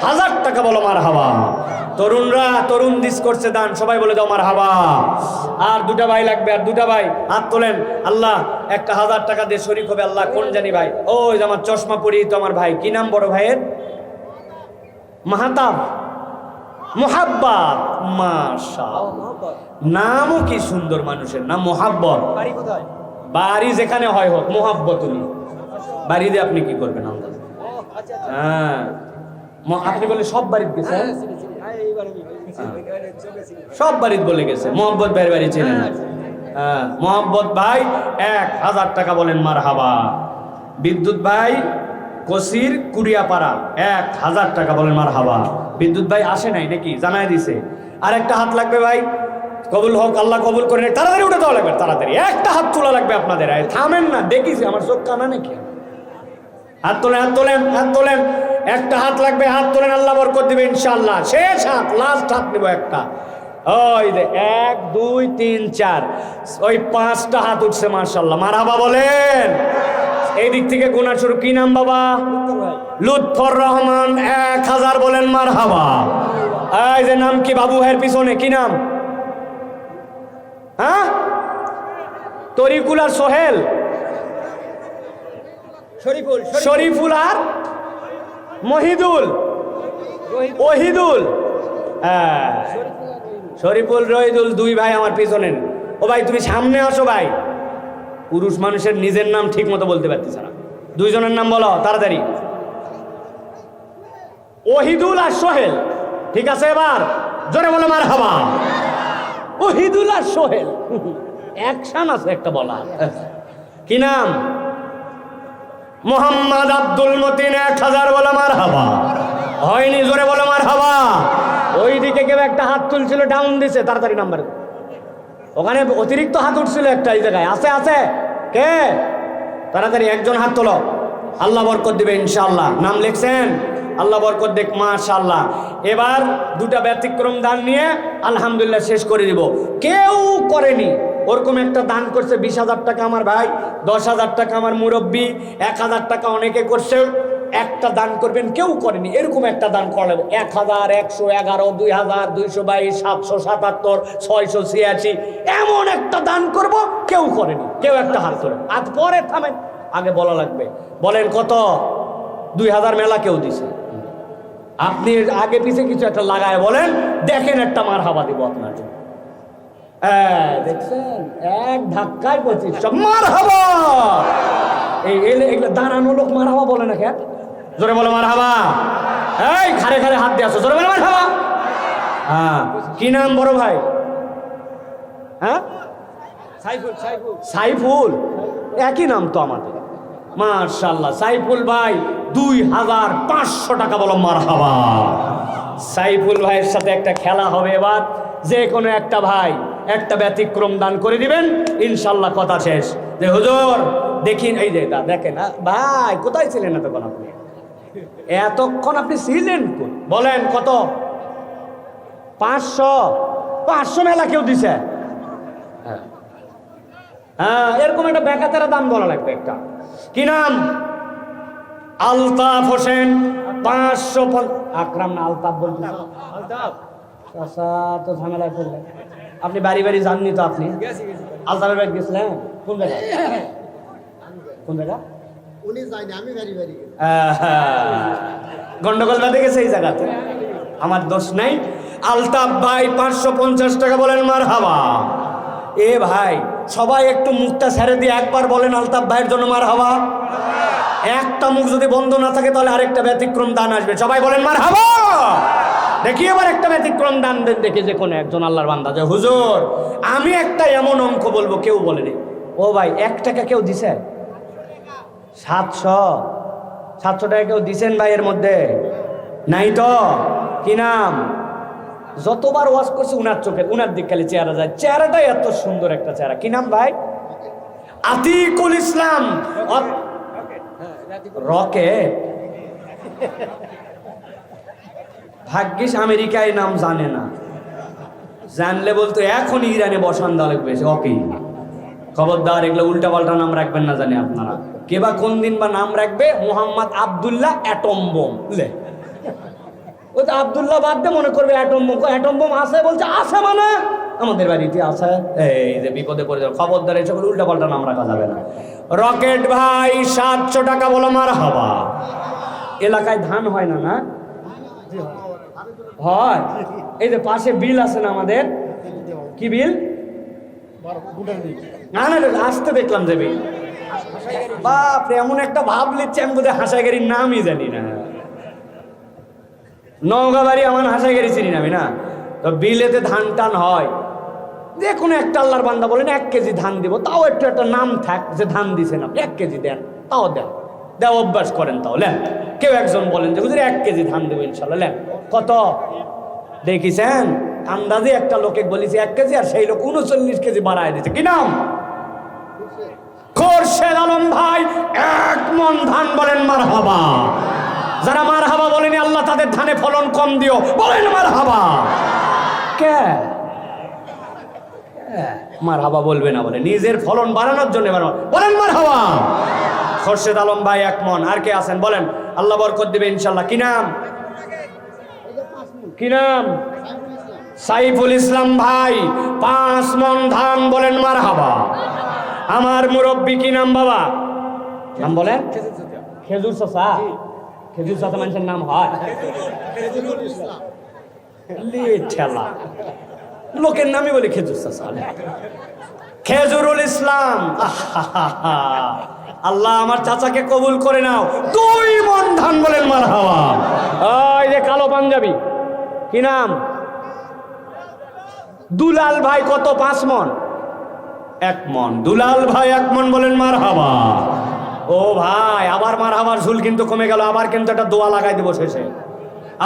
1000 টাকা বলো মারহাবা। তরুণরা, তরুণ দিস করছে দান, সবাই বলে দাও মারহাবা। আর 2টা ভাই লাগবে, আর 2টা ভাই হাত তোলেন, আল্লাহ একটা 1000 টাকা দিয়ে শরীক হবে আল্লাহ। কোন জানি ভাই? ওই যে আমার চশমা পরি তো আমার ভাই। কি নাম বড় ভাইয়ের? মাহাতাব মোহাব্বত। মাশাআল্লাহ, নামও কি সুন্দর মানুষের নাম, মোহাব্বত। বাড়ি যেখানে হয় হোক, মোহাব্বতুল। বাড়িতে আপনি কি করবেন? হ্যাঁ, আপনি বলে সব বাড়িতে গেছেন, সব বাড়িতে বলে গেছে। মোহাব্বত ভাইয়ের বাড়ি চেনেন? হ্যাঁ, মোহাব্বত ভাই 1000 টাকা বলেন মারহাবা। বিদ্যুৎ ভাই কসির কুড়িয়াপাড়া 1000 টাকা বলেন মারহাবা। বিদ্যুৎ ভাই আসে নাই নাকি? জানাই দিছে। আর একটা হাত লাগবে ভাই, কবুল হোক, আল্লাহ কবুল করে। তাড়াতাড়ি উঠে দেওয়া লাগবে, তাড়াতাড়ি একটা হাত তোলা লাগবে আপনাদের। থামেন না, দেখিছি আমার চোখ কানা নাকি। হাত তোলেন, হাত তোলেন, হাত তোলেন। একটা হাত লাগবে, হাত তোলেন, আল্লাহ বরকত দিবে ইনশাআল্লাহ। শেষ হাত, লাস্ট হাত নিব একটা। ওই যে 1 2 3 4, ওই 5টা হাত উঠছে মাশাআল্লাহ। মারহাবা বলেন। এই দিক থেকে গোনা শুরু। কি নাম বাবা? লুৎফর রহমান 1000 বলেন মারহাবা। এই যে নাম কি বাবু ভাইয়ের পিছনে? কি নাম? হ্যাঁ, তরিকুল আর সোহেল? শরীফুল আর মহিদুল, ওহিদুল। হ্যাঁ, শরীফুল রহিদুল 2 ভাই আমার পিছনে। ও ভাই তুমি সামনে আসো ভাই। পুরুষ মানুষের নিজের নাম ঠিক মতো বলতে পারতেছে না। 2 জনের নাম বলো তাড়াতাড়ি। ওহিদুল আর সোহেল, ঠিক আছে? এবার জোরে বলো মারহাবা। ওহিদুল আর সোহেল, অ্যাকশন আছে একটা বলা। কি নাম? মোহাম্মদ আব্দুল মতিন 1000 বলো মারহাবা। হয়নি, জোরে বলো মারহাবা। ওই দিকে কেউ একটা হাত তুলছিল, ডাউন দিছে, তাড়াতাড়ি নাম্বার। ওখানে অতিরিক্ত হাত উঠছিল একটা, এই জায়গায় আছে, আছে কে? তাড়াতাড়ি একজন হাত তোলো, আল্লাহ বরকত দিবে ইনশাআল্লাহ। নাম লিখছেন? আল্লাহ বরকত দেখ মাশাআল্লাহ। এবার 2টা ব্যতিক্রম দান নিয়ে আলহামদুলিল্লাহ শেষ করে দিব। কেউ করেনি ওরকম একটা দান করছে 20,000 টাকা আমার ভাই, 10,000 টাকা আমার মুরব্বী, 1000 টাকা অনেকে করছে। একটা দান করবেন, কেউ করেনি এরকম একটা দান করলেন। 1000, 111, 2000, 222, 777, 686, এমন একটা দান করব কেউ করেনি। কেউ একটা হাত তোলেন। আজ পরে থামেন, আগে বলা লাগবে। বলেন কত? 2000 মেলা কেউ দিছে। আপনি আগে পিছে কিছু একটা লাগায় বলেন, দেখেন একটা মারহাবা দিব আপনার জন্য। দেখছেন, এক ধাক্কায় 25 মারহাবা। এগুলো দাঁড়ানো লোক মারহাবা বলে না কেন? জোরে বলো মারহাবা। এই খারে খারে হাত দিয়ে আসো, জোরে বলো মারহাবা। হ্যাঁ, কি নাম বড় ভাই? হ্যাঁ, সাইফুল। সাইফুল, একই নাম তো আমাদের। মাশাআল্লাহ, সাইফুল ভাই 2500 টাকা বলো মারহাবা। সাইফুল ভাইয়ের সাথে একটা খেলা হবে এবার। যে কোনো একটা ভাই একটা ব্যতিক্রম দান করে দিবেন, ইনশাল্লাহ কথা শেষ। যে হুজুর দেখিন, এই যে দেখেন ভাই, কোথায় ছিলেন এতক্ষণ আপনি? এতক্ষণ আপনি ছিলেন বলেন কত? 500 মেলা কেউ দিছে? হ্যাঁ, এরকম একটা বেকাতেরা দাম বলা লাগবে একটা। কি নাম? আলতাফ হোসেন। 500 আকরাম না আলতাফ বলতে? তো ঝামেলায় পড়লেন আপনি। বাড়ি বাড়ি যাননি তো আপনি? আলতাফের বাড়ি গেছিলেন? কোন জায়গা? কোন জায়গা? গন্ডগোল বাঁধে গেছে এই জায়গাতে, আমার দোষ নাই। আলতাফ ভাই 550 টাকা বলেন মারহাবা। এ ভাই সবাই একটু মুখটা ছেড়ে দিয়ে একবার বলেন আলতাফ ভাইয়ের জন্য মারহাবা। একটা মুখ যদি বন্ধ না থাকে তাহলে আরেকটা ব্যতিক্রম দান আসবে, সবাই বলেন মারহাবা। দেখি এবার একটা ব্যতিক্রম দান দেন দেখি, যে কোনো একজন আল্লাহর বান্দা যে হুজুর আমি একটা এমন অঙ্ক বলবো কেউ বলেনি। ও ভাই 1 টাকা কেউ দিছে? 700 টাকা কেউ দিছেন ভাই? এর মধ্যে নাই তো? কি নাম? যতবার ওয়াজ করছে উনার চোখে উনার দিক খালি চেহারা যায়, চেহারাটাই এত সুন্দর একটা চেহারা। কি নাম ভাই? আতিকুল ইসলাম। রকে ভাগ্যিস আমেরিকায় নাম জানে না, জানলে বলতো এখন ইরানে বসান দেওয়া লাগবে। ওকে খবরদার, এগুলো উল্টা পাল্টা নাম রাখবেন না, জানি আপনারা কে বা কোন দিন বা নাম রাখবে। Mohammad Abdullah atom bomb. ওই তো আব্দুল্লাহ বাদ দিয়ে মনে করবে অ্যাটম বোম। অ্যাটম বোম আছে বলছে, আছে মানে আমাদের বাড়িতে আছে। এই যে বিপদে পড়ে যাবে, খবরদার এই সকল উল্টা পাল্টা নাম রাখা যাবে না। রকেট ভাই 700 টাকা বলো মারহাবা। এলাকায় ধান হয় না? না হয়। এই যে পাশে বিল আছে না আমাদের, কি বিল? না না আসতে দেখলাম যে বিল। বাপরে এমন একটা ভাব লিখছে আমি বোধহয় হাসাইগাড়ির নামই জানি না। নওগাঁ বাড়ি আমার হাসাইগাড়ি চিনি না আমি না। তো বিলেতে ধান টান হয়, যে কোনো একটা আল্লাহর বান্দা বলেন 1 কেজি ধান দিব, তাও একটু একটা নাম থাক যে ধান দিছেন আপনি, 1 কেজি দেন, তাও দেন, দেওয়া অভ্যাস করেন। তাও লেন কেউ একজন বলেন যে হুজুর 1 কেজি ধান দেবো ইনশাল্লাহ, লেন। কত দেখিছেন? আন্দাজে একটা লোকে বলেছি 1 কেজি, আর সেই লোক 39 কেজি বাড়ায় দিচ্ছে। কি নাম? খোরশেদ আলম ভাই 1 মণ ধান বলেন মারহাবা। যারা মারহাবা বলেনি আল্লাহ তাদের ধানে ফলন কম দিও, বলেন মারহাবা। কে মারহাবা বলবে না? বলে নিজের ফলন বাড়ানোর জন্য বলেন মারহাবা। খোরশেদ আলম ভাই 1 মণ। আর কে আছেন বলেন? আল্লাহ বরকত দিবে ইনশাল্লাহ। কি নাম? কি নাম? সাইফুল ইসলাম ভাই 5 মণ ধান বলেন মারহাবা। আমার মুরব্বী কি নাম বাবা? নাম বলেন? খেজুর চাচা। খেজুর চাচা মানুষের নাম হয়? ঠেলা লোকের নামই বলে খেজুর চাচা। খেজুরুল ইসলাম। আল্লাহ আমার চাচাকে কবুল করে নাও। 2 মণ ধান বলেন মারহাবা। ওই যে কালো পাঞ্জাবি, কি নাম? দুলাল ভাই কত? 5 মণ। 1 মণ। দুলাল ভাই 1 মণ বলেন মারহাবা। ও ভাই আবার মারহাবার ঝুল কিন্তু কমে গেল, আবার কিন্তু একটা দোয়া লাগাই দেবো শেষে।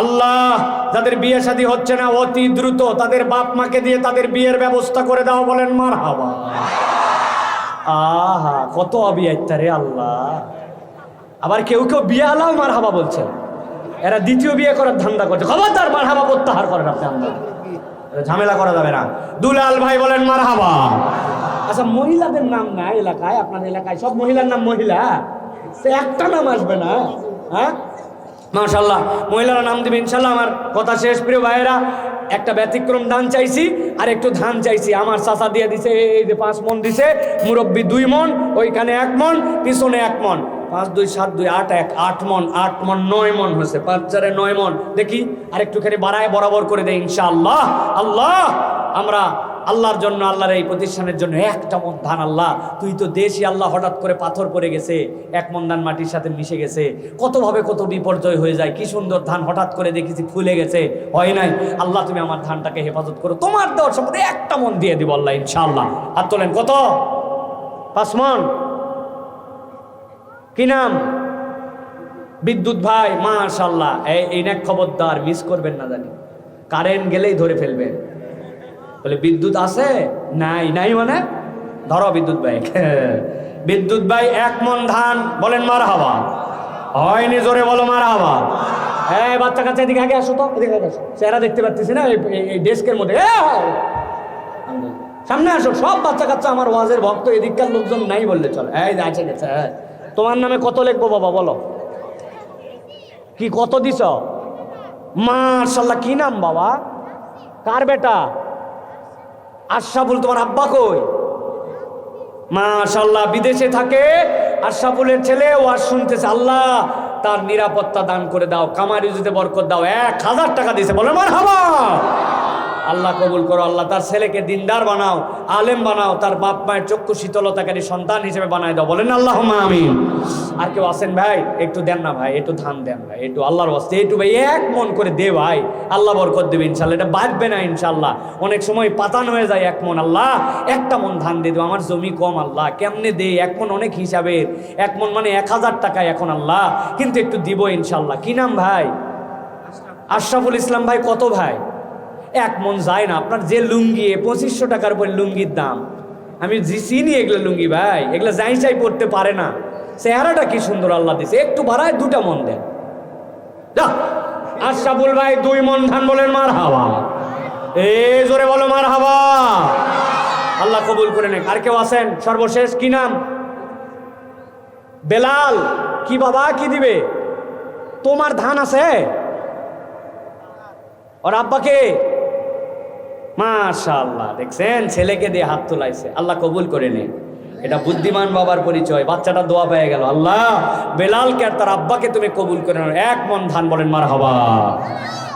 আল্লাহ যাদের বিয়ে শাদী হচ্ছে না অতি দ্রুত তাদের বাপ মাকে দিয়ে তাদের বিয়ের ব্যবস্থা করে দাও, বলেন মারহাবা। আহা কত অবিয়াইতা রে আল্লাহ। আবার কেউ কেউ বিয়ে আলাও মারহাবা বলছে, এরা দ্বিতীয় বিয়ে করার ধান্দা করছে। খবরদার মারহাবা প্রত্যাহার করেন আপনি, ঝামেলা করা যাবে না। দুলাল ভাই বলেন মারহাবা। আচ্ছা মহিলাদের নাম না এলাকায়? আপনার এলাকায় সব মহিলার নাম মহিলা, সে একটা নাম আসবে না? হ্যাঁ মাশাআল্লাহ, মহিলারা নাম দিবে ইনশাল্লাহ। আমার কথা শেষ প্রিয় ভাইয়েরা, একটা ব্যতিক্রম দান চাইছি আর একটু ধান চাইছি। আমার চাচা দিয়ে দিছে এই যে 5 মণ দিছে, মুরব্বী 2 মণ, ওইখানে 1 মণ, পিছনে 1 মণ। 5 2 7 2 8 1 8 মণ, 8 মণ 9 মণ হয়েছে। 5 4 9 মণ। দেখি আর একটুখানি বাড়ায় বরাবর করে দেয় ইনশাআল্লাহ। আল্লাহ আমরা আল্লাহর জন্য, আল্লাহর এই প্রতিষ্ঠানের জন্য 1টা মণ ধান, আল্লাহ তুই তো দেশই আল্লাহ হঠাৎ করে পাথর পড়ে গেছে, 1 মণ ধান মাটির সাথে মিশে গেছে, কতভাবে কত বিপর্যয় হয়ে যায়। কি সুন্দর ধান হঠাৎ করে দেখেছি ফুলে গেছে, হয় নাই। আল্লাহ তুমি আমার ধানটাকে হেফাজত করো, তোমার দেওয়ার সম্পদে 1টা মণ দিয়ে দিব আল্লাহ ইনশাআল্লাহ। হাত তোলেন। কত? 5 মণ। কি নাম? বিদ্যুৎ ভাই মাশাআল্লাহ। এই না খবরদার মিস করবেন না, জানি কারেন্ট গেলেই ধরে ফেলবেন। বলে বিদ্যুৎ আছে? নাই। নাই মানে ধরো বিদ্যুৎ ভাই। বিদ্যুৎ ভাই 1 মণ ধান, বলেন মারহাবা। হয়নি, জোরে বলো মারহাবা। এই বাচ্চা কাচ্চা এদিকে আগে আসো তো, এদিকে আগে আসো, চেহারা দেখতে পাচ্ছিস না এই ডেস্কের মধ্যে। সামনে আসো, সব বাচ্চা কাচ্চা আমার ওয়াজের ভক্ত, এদিককার লোকজন নাই বললে চলে। এই আছে গেছে। তোমার নামে কত লিখবো বাবা বলো? কি কত দিছ? মাশাআল্লাহ। কি নাম বাবা? কার বেটা? আশরাফুল। তোমার আব্বা কই? মাশাআল্লাহ, বিদেশে থাকে। আশরাফুলের ছেলে ওয়াজ শুনতেছে। আল্লাহ তার নিরাপত্তা দান করে দাও, কামাই রুজিতে বরকত দাও। 1000 টাকা দিয়েছে, বলে মারহাবা। আল্লাহ কবুল করো। আল্লাহ তার ছেলেকে দিনদার বানাও, আলেম বানাও, তার বাপ মায়ের চক্ষু শীতলতাকারী সন্তান হিসেবে বানায় দাও, বলেন আল্লাহুম্মা আমিন। আর কেউ আছেন ভাই? একটু দেন না ভাই, একটু ধান দেন ভাই, একটু আল্লাহর ওয়াস্তে একটু ভাই 1 মণ করে দে ভাই, আল্লাহ বরকত দেবে ইনশাল্লাহ। এটা বাঁচবে না ইনশাল্লাহ। অনেক সময় পাতান হয়ে যায় 1 মণ। আল্লাহ 1টা মণ ধান দিয়ে দেবো, আমার জমি কম, আল্লাহ কেমনে দে? 1 মণ অনেক হিসাবের, 1 মণ মানে 1000 টাকা এখন আল্লাহ, কিন্তু একটু দিব ইনশাল্লাহ। কি নাম ভাই? আশরাফুল ইসলাম ভাই। কত ভাই? 1 মণ যায় না। আপনার যে লুঙ্গি 2500 টাকার উপর লুঙ্গির দাম, আমি চিনি এগুলো লুঙ্গি ভাই, এগুলো যাই চাই পড়তে পারে না। চেহারাটা কি সুন্দর আল্লাহ দিছে, একটু বাড়ায় 2টা মণ দেন। আশরাফুল ভাই 2 মণ ধান, বলেন মারহাবা। এই জোরে বলো মারহাবা। আল্লাহ কবুল করে নেন। আর কেউ আছেন? সর্বশেষ কি নাম? বেলাল। কি বাবা, কি দিবে? তোমার ধান আছে? ওর আব্বাকে? মাশাআল্লাহ, দেখছেন ছেলেকে দিয়ে হাত তোলাইছে। আল্লাহ কবুল করে নেন। এটা বুদ্ধিমান বাবার পরিচয়। বাচ্চাটা দোয়া পেয়ে গেল। আল্লাহ বেলালকে আর তার আব্বাকে তুমি কবুল করে নাও। 1 মণ ধান, বলেন মারহাবা।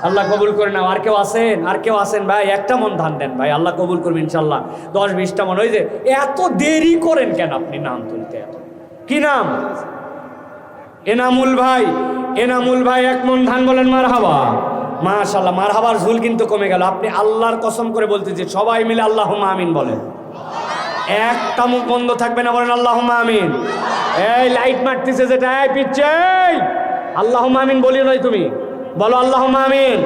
আল্লাহ কবুল করে নাও। আর কেউ আছেন? আর কেউ আছেন ভাই? 1টা মণ ধান দেন ভাই, আল্লাহ কবুল করবে ইনশাল্লাহ। 10-20টা মণ। ওই যে এত দেরি করেন কেন আপনি নাম তুলতে? কি নাম? এনামুল ভাই। এনামুল ভাই 1 মণ ধান, বলেন মারহাবা। মাশাআল্লাহ, মারহাবার ঝুল কিন্তু কমে গেল। আপনি আল্লাহর কসম করে বলতেছি, সবাই মিলে আল্লাহুম্মা আমিন বলেন। একটা মুখ বন্ধ থাকবে না, বলেন আল্লাহুম্মা আমিন। এই লাইট মারতেছে যেটা, এই পিচ্ছে, আল্লাহুম্মা আমিন বলি নয়, তুমি বলো আল্লাহুম্মা আমিন।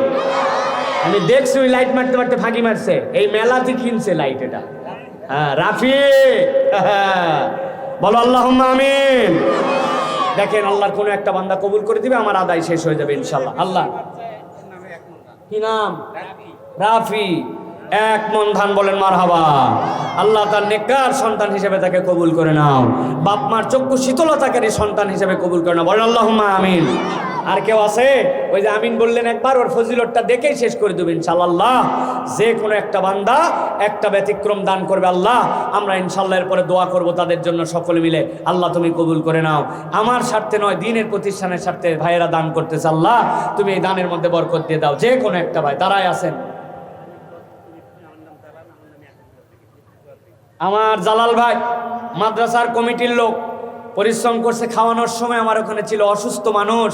আমি দেখছি ওই লাইট মারতে মারতে ফাঁকি মারছে। এই মেলাতে কিনছে লাইট এটা। হ্যাঁ রাফি, বলো আল্লাহুম্মা আমিন। দেখেন আল্লাহর কোনো একটা বান্দা কবুল করে দিবে, আমার আদায় শেষ হয়ে যাবে ইনশাল্লাহ। আল্লাহ কি নাম? রাফি। 1 মণ ধান, বলেন মারহাবা। আল্লাহ তার নেককার সন্তান হিসেবে তাকে কবুল করে নাও, বাপ মার চক্ষু শীতলতাকারী সন্তান হিসেবে কবুল করে নাও, বলেন আল্লাহুম্মা আমিন। আর কেউ আছে? ওই যে আমিন বললেন একবার, ওর ফজিলতটা দেখেই শেষ করে দেবেন ইনশাআল্লাহ। যে কোনো একটা বান্দা একটা ব্যতিক্রম দান করবে আল্লাহ, আমরা ইনশাআল্লাহ এরপরে দোয়া করব তাদের জন্য সকলে মিলে। আল্লাহ তুমি কবুল করে নাও। আমার স্বার্থে নয়, দিনের প্রতিষ্ঠানের স্বার্থে ভাইয়েরা দান করতেছে। আল্লাহ তুমি এই দানের মধ্যে বরকত দিয়ে দাও। যে কোনো একটা ভাই, তারাই আছেন। আমার জালাল ভাই মাদ্রাসার কমিটির লোক, পরিশ্রম করছে। খাওয়ানোর সময় আমার ওখানে ছিল অসুস্থ মানুষ,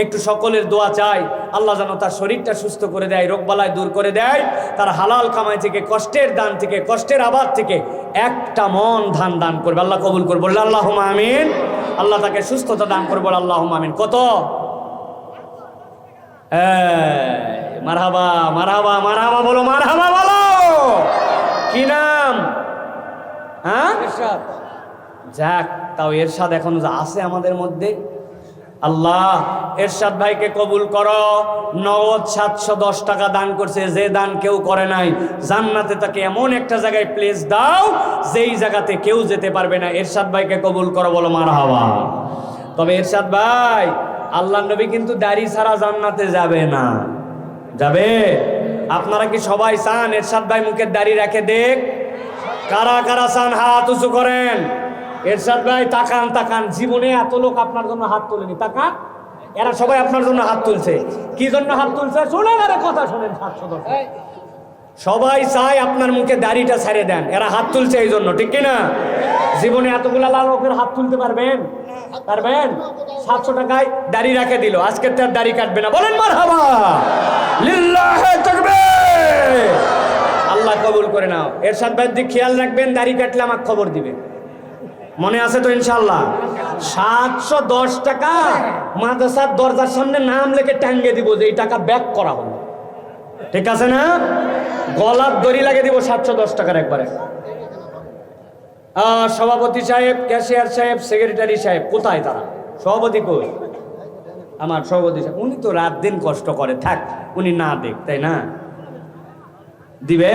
একটু সকলের দোয়া চাই। আল্লাহ যেন তার শরীরটা সুস্থ করে দেয়, রোগবালায় দূর করে দেয়। তার হালাল কামাই থেকে, কষ্টের দান থেকে, কষ্টের আবাদ থেকে 1টা মণ ধান দান করবে, আল্লাহ কবুল করবে, বললে আল্লাহুম্মা আমিন। আল্লাহ তাকে সুস্থতা দান করবে, আল্লাহুম্মা আমিন। কত? মারহাবা, মারহাবা, মারহাবা বলো, মারহাবা বলো। কি নাম? হ্যাঁ যাক, তাও এরশাদ এখন আছে আমাদের মধ্যে। আল্লাহ এরশাদ ভাইকে কবুল করো। নগদ 710 টাকা দান করছে। যে দান কেউ করে নাই, জান্নাতে তাকে এমন একটা জায়গায় প্লেস দাও যেই জায়গাতে কেউ যেতে পারবে না। এরশাদ ভাইকে কবুল করো, বলো মারহাবা। তবে এরশাদ ভাই, আল্লাহ নবী কিন্তু দাড়ি ছাড়া জান্নাতে যাবে না। যাবে? আপনারা কি সবাই চান এরশাদ ভাই মুখের দাড়ি রেখে দেখ? কারা কারা চান হাত উঁচু করেন? এরশাদ ভাই তাকান, তাকান। জীবনে এত লোক আপনার জন্য হাত তোলেনি, তাকান। এরা সবাই আপনার জন্য হাত তুলছে। কি জন্য হাত তুলছে? শোনেন, আরে কথা শোনেন। সবাই চায় আপনার মুখে দাড়িটা ছেড়ে দেন। এরা হাত তুলছে এই জন্য, ঠিক কিনা? জীবনে এতগুলা লোকের হাত তুলতে পারবেন? পারবেন? 700 টাকায় দাড়ি রেখে দিল, আজকে তার দাড়ি কাটবে না, বলেন মারহাবা, লিল্লাহি তাকবীর। আল্লাহ কবুল করে নাও। এরশাদ ভাই দিক খেয়াল রাখবেন, দাড়ি কাটলে আমাকে খবর দিবেন, মনে আছে তো ইনশাআল্লাহ? 710 টাকা মাদ্রাসার দরজার সামনে নাম লিখে টাঙ্গে দিব যে এই টাকা ব্যাক করা হলো। ঠিক আছে না? গলার দড়ি লাগিয়ে দিব 710 টাকার একবারে। সভাপতি সাহেব, ক্যাশিয়ার সাহেব, সেক্রেটারি সাহেব কোথায় তারা? সভাপতি কই? আমার সভাপতি সাহেব, উনি তো রাত দিন কষ্ট করে, থাক উনি না দেখ, তাই না? দিবে?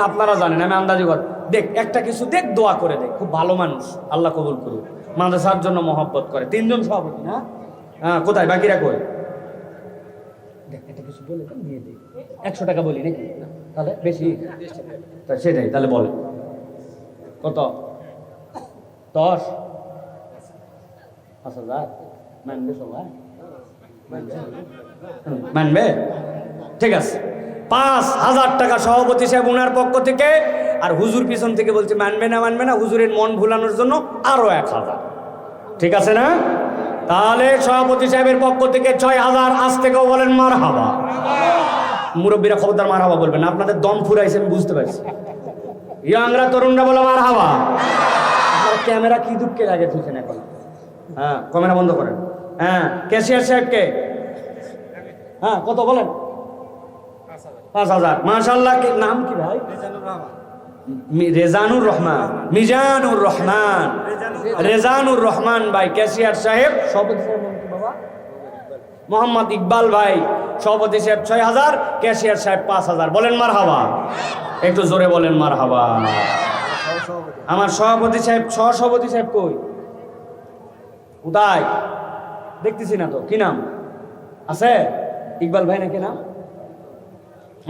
আপনারা জানেন, আমি আন্দাজি কর দেখ, একটা কিছু দেখ, দোয়া করে দেখ, খুব ভালো মানুষ, আল্লাহ কবুল করুক, মাদ্রাসার জন্য মহব্বত করে। 3 জন সভাপতি না? হ্যাঁ, কোথায় বাকিরা কই? দেখ একটা কিছু বলে তো দিয়ে দিই, 100 টাকা বলি নাকি? তাহলে বেশি, সেটাই তাহলে বলে কত? 10, 5,000 মানবে সবাই? মানবে? ঠিক আছে, 5,000 টাকা সভাপতি সাহেব উনার পক্ষ থেকে, আর হুজুর পিছন থেকে বলছে মানবে না মানবে না, হুজুরের মন ভুলানোর জন্য আরো 1,000। ঠিক আছে না? তাহলে সভাপতি সাহেবের পক্ষ থেকে 6,000। আজ থেকেও বলেন মারহাবা। মুরব্বীরা খবরদার মারহাবা বলবেন না, আপনাদের দম ফুরাইছে আমি বুঝতে পারছি। ইয়াংরা তরুণরা বলো মারহাবা। আপনার ক্যামেরা কি দুঃখে লাগে তুলছেন এখন? হ্যাঁ, ক্যামেরা বন্ধ করেন। হ্যাঁ, ক্যাশিয়ার সাহেবকে হ্যাঁ কত বলেন? 5,000। মাশাআল্লাহ। কি নাম কি ভাই? রেজানুর রহমান, মিজানুর রহমান, রেজানুর রহমান ভাই ক্যাশিয়ার সাহেব। সভাপতি সাহেব নাম কি বাবা? মোহাম্মদ ইকবাল ভাই। সভাপতি সাহেব 6,000, ক্যাশিয়ার সাহেব 5,000। বলেন মারহাবা, একটু জোরে বলেন মারহাবা। আমার সভাপতি সাহেব, সহসভাপতি সাহেব কই? কোথায়? দেখতেছি না তো। কি নাম আছে? ইকবাল ভাই নাকি নাম?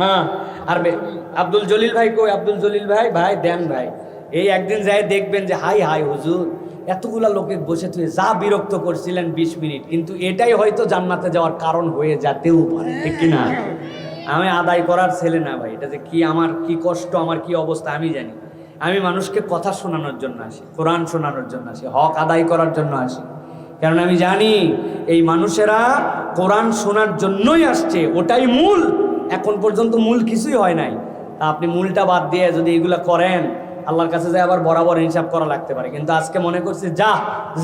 হ্যাঁ। আর আব্দুল জলিল ভাই কই? আব্দুল জলিল ভাই, ভাই দেন ভাই। এই একদিন যাই দেখবেন যে হাই হাই হুজুর, এতগুলা লোকে বসে তুই যা বিরক্ত করছিলেন 20 মিনিট, কিন্তু এটাই হয়তো জান্নাতে যাওয়ার কারণ হয়ে যেতেও পারে, ঠিক কিনা? আমি আদায় করার ছেলে না ভাই, এটা যে কি আমার কি কষ্ট, আমার কি অবস্থা আমি জানি। আমি মানুষকে কথা শোনানোর জন্য আসি, কোরআন শোনানোর জন্য আসি, হক আদায় করার জন্য আসি। কারণ আমি জানি এই মানুষেরা কোরআন শোনার জন্যই আসছে, ওটাই মূল। এখন পর্যন্ত মূল কিছুই হয় নাই। তা আপনি মূলটা বাদ দিয়ে যদি এগুলা করেন, আল্লাহর কাছে যায় আবার বরাবর হিসাব করা লাগতে পারে। কিন্তু আজকে মনে করছি যা